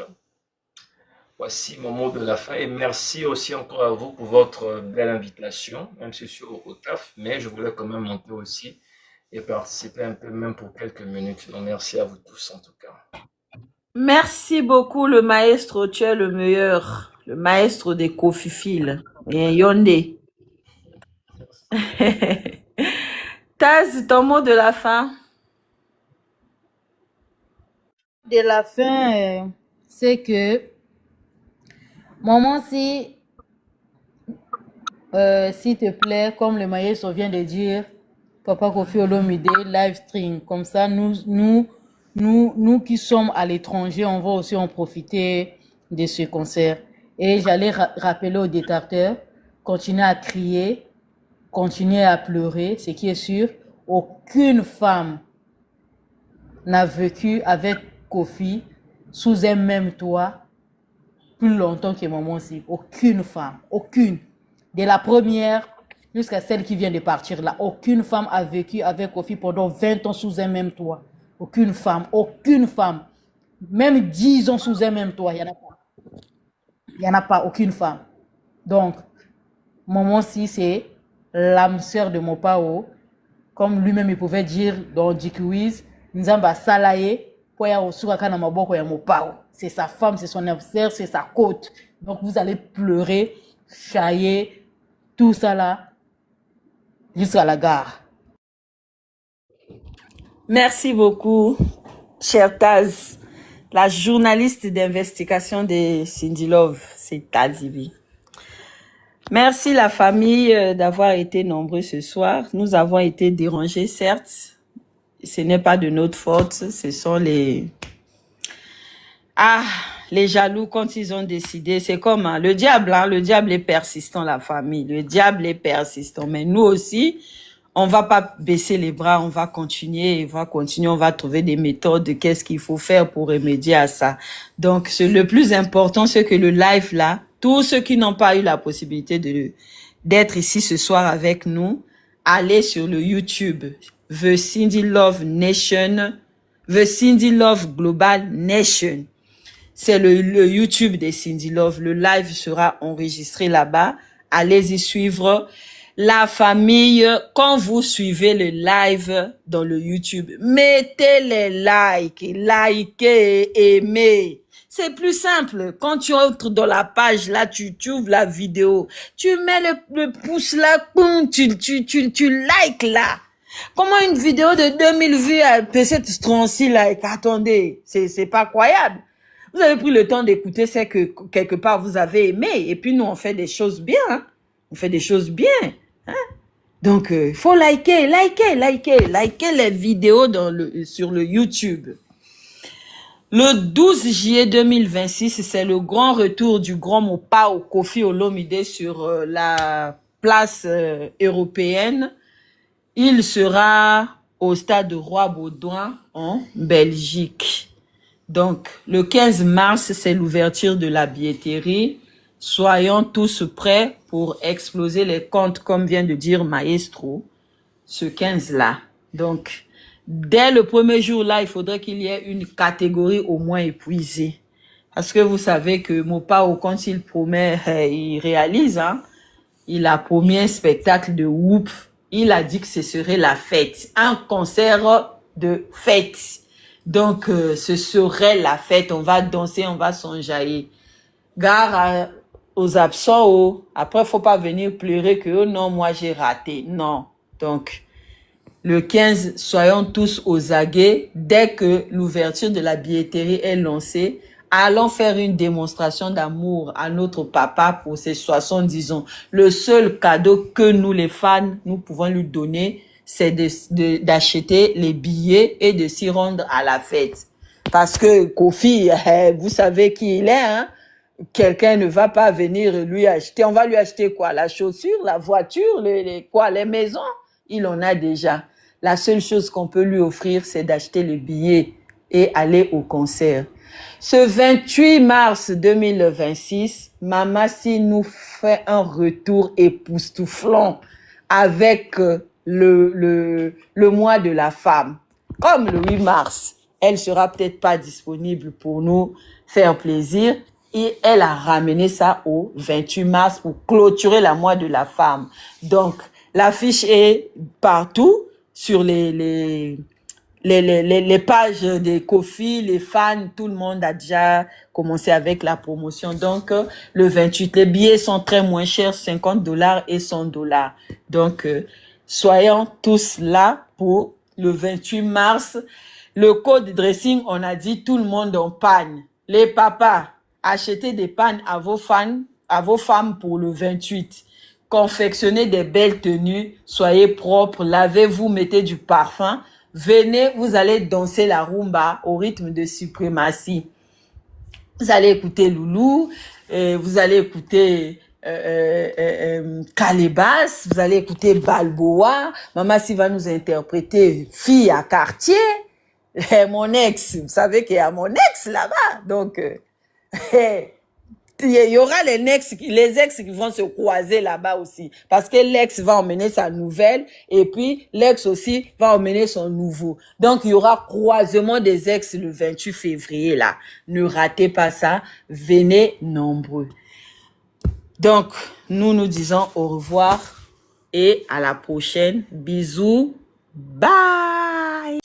H: Voici mon mot de la fin et merci aussi encore à vous pour votre belle invitation, même si je suis au taf, mais je voulais quand même monter aussi et participer un peu, même pour quelques minutes. Donc merci à vous tous en tout cas.
F: Merci beaucoup le maestro, tu es le meilleur, le maestro des Kofi-Fil. Et Yondé. Taz, ton mot de la fin?
D: De la fin, c'est que maman, s'il te plaît, comme le maestro vient de dire, Papa Kofi Olomide, live stream. Comme ça, nous qui sommes à l'étranger, on va aussi en profiter de ce concert. Et j'allais rappeler aux détracteurs, continuez à crier, continuez à pleurer. Ce qui est sûr, aucune femme n'a vécu avec Kofi sous un même toit plus longtemps que maman aussi. Aucune femme, aucune. De la première jusqu'à celle qui vient de partir là. Aucune femme a vécu avec Kofi pendant 20 ans sous un même toit. Aucune femme, aucune femme. Même 10 ans sous un même toit, il n'y en a pas. Il n'y en a pas, aucune femme. Donc, maman, si c'est l'âme sœur de mon pao, comme lui-même il pouvait dire dans Dikuiz, Nzamba Salaye, c'est sa femme, c'est son âme sœur, c'est sa côte. Donc, vous allez pleurer, chailler, tout ça là, jusqu'à la gare.
F: Merci beaucoup, chère Taz. La journaliste d'investigation de Cindy Love, c'est Tazibi. Merci la famille d'avoir été nombreux ce soir. Nous avons été dérangés, certes. Ce n'est pas de notre faute. Ce sont les jaloux quand ils ont décidé. C'est comme le diable est persistant, la famille. Le diable est persistant. Mais nous aussi, on va pas baisser les bras, on va continuer, on va trouver des méthodes de qu'est-ce qu'il faut faire pour remédier à ça. Donc, le plus important, c'est que le live là, tous ceux qui n'ont pas eu la possibilité d'être ici ce soir avec nous, allez sur le YouTube, The Cindy Love Nation, The Cindy Love Global Nation. C'est le YouTube des Cindy Love. Le live sera enregistré là-bas. Allez-y suivre. La famille, quand vous suivez le live dans le YouTube, mettez les likez, aimez. C'est plus simple. Quand tu entres dans la page, là, tu ouvres la vidéo, tu mets le pouce là, boum, tu likes là. Comment une vidéo de 2000 vues a peut-être 36 likes? Attendez, c'est pas croyable. Vous avez pris le temps d'écouter, c'est que quelque part vous avez aimé. Et puis nous, on fait des choses bien. Hein? On fait des choses bien. Hein? Donc, faut liker les vidéos sur le YouTube. Le 12 juillet 2026, c'est le grand retour du grand Mopao Kofi Olomide sur la place européenne. Il sera au stade Roi Baudouin en Belgique. Donc, le 15 mars, c'est l'ouverture de la billetterie. Soyons tous prêts pour exploser les comptes, comme vient de dire Maestro, ce 15-là. Donc, dès le premier jour-là, il faudrait qu'il y ait une catégorie au moins épuisée. Parce que vous savez que Mopao, quand il promet, il réalise. Hein? Il a promis un spectacle de Whoop. Il a dit que ce serait la fête. Un concert de fête. Donc, ce serait la fête. On va danser, on va s'enjailler. Gare aux absents. Oh. Après, faut pas venir pleurer que oh non, moi j'ai raté. Non. Donc, le 15, soyons tous aux aguets. Dès que l'ouverture de la billetterie est lancée, allons faire une démonstration d'amour à notre papa pour ses 70 ans. Le seul cadeau que nous, les fans, nous pouvons lui donner, c'est d'acheter les billets et de s'y rendre à la fête. Parce que Kofi, vous savez qui il est, hein? Quelqu'un ne va pas venir lui acheter. On va lui acheter quoi? La chaussure, la voiture, les maisons? Il en a déjà. La seule chose qu'on peut lui offrir, c'est d'acheter les billets et aller au concert. Ce 28 mars 2026, Mamassi nous fait un retour époustouflant avec le mois de la femme. Comme le 8 mars, elle sera peut-être pas disponible pour nous faire plaisir. Et elle a ramené ça au 28 mars pour clôturer le mois de la femme. Donc, l'affiche est partout sur les pages des Kofi, les fans, tout le monde a déjà commencé avec la promotion. Donc, le 28, les billets sont très moins chers, $50 et $100. Donc, soyons tous là pour le 28 mars. Le code dressing, on a dit tout le monde en panne. Les papas, achetez des pannes à vos femmes pour le 28. Confectionnez des belles tenues, soyez propres, lavez-vous, mettez du parfum. Venez, vous allez danser la rumba au rythme de suprématie. Vous allez écouter Loulou, vous allez écouter Calébas, vous allez écouter Balboa. Mamassi va nous interpréter Fille à quartier. Mon ex, vous savez qu'il y a mon ex là-bas. Donc, il y aura les ex qui vont se croiser là-bas aussi. Parce que l'ex va emmener sa nouvelle et puis l'ex aussi va emmener son nouveau. Donc, il y aura croisement des ex le 28 février là. Ne ratez pas ça. Venez nombreux. Donc, nous disons au revoir et à la prochaine. Bisous. Bye.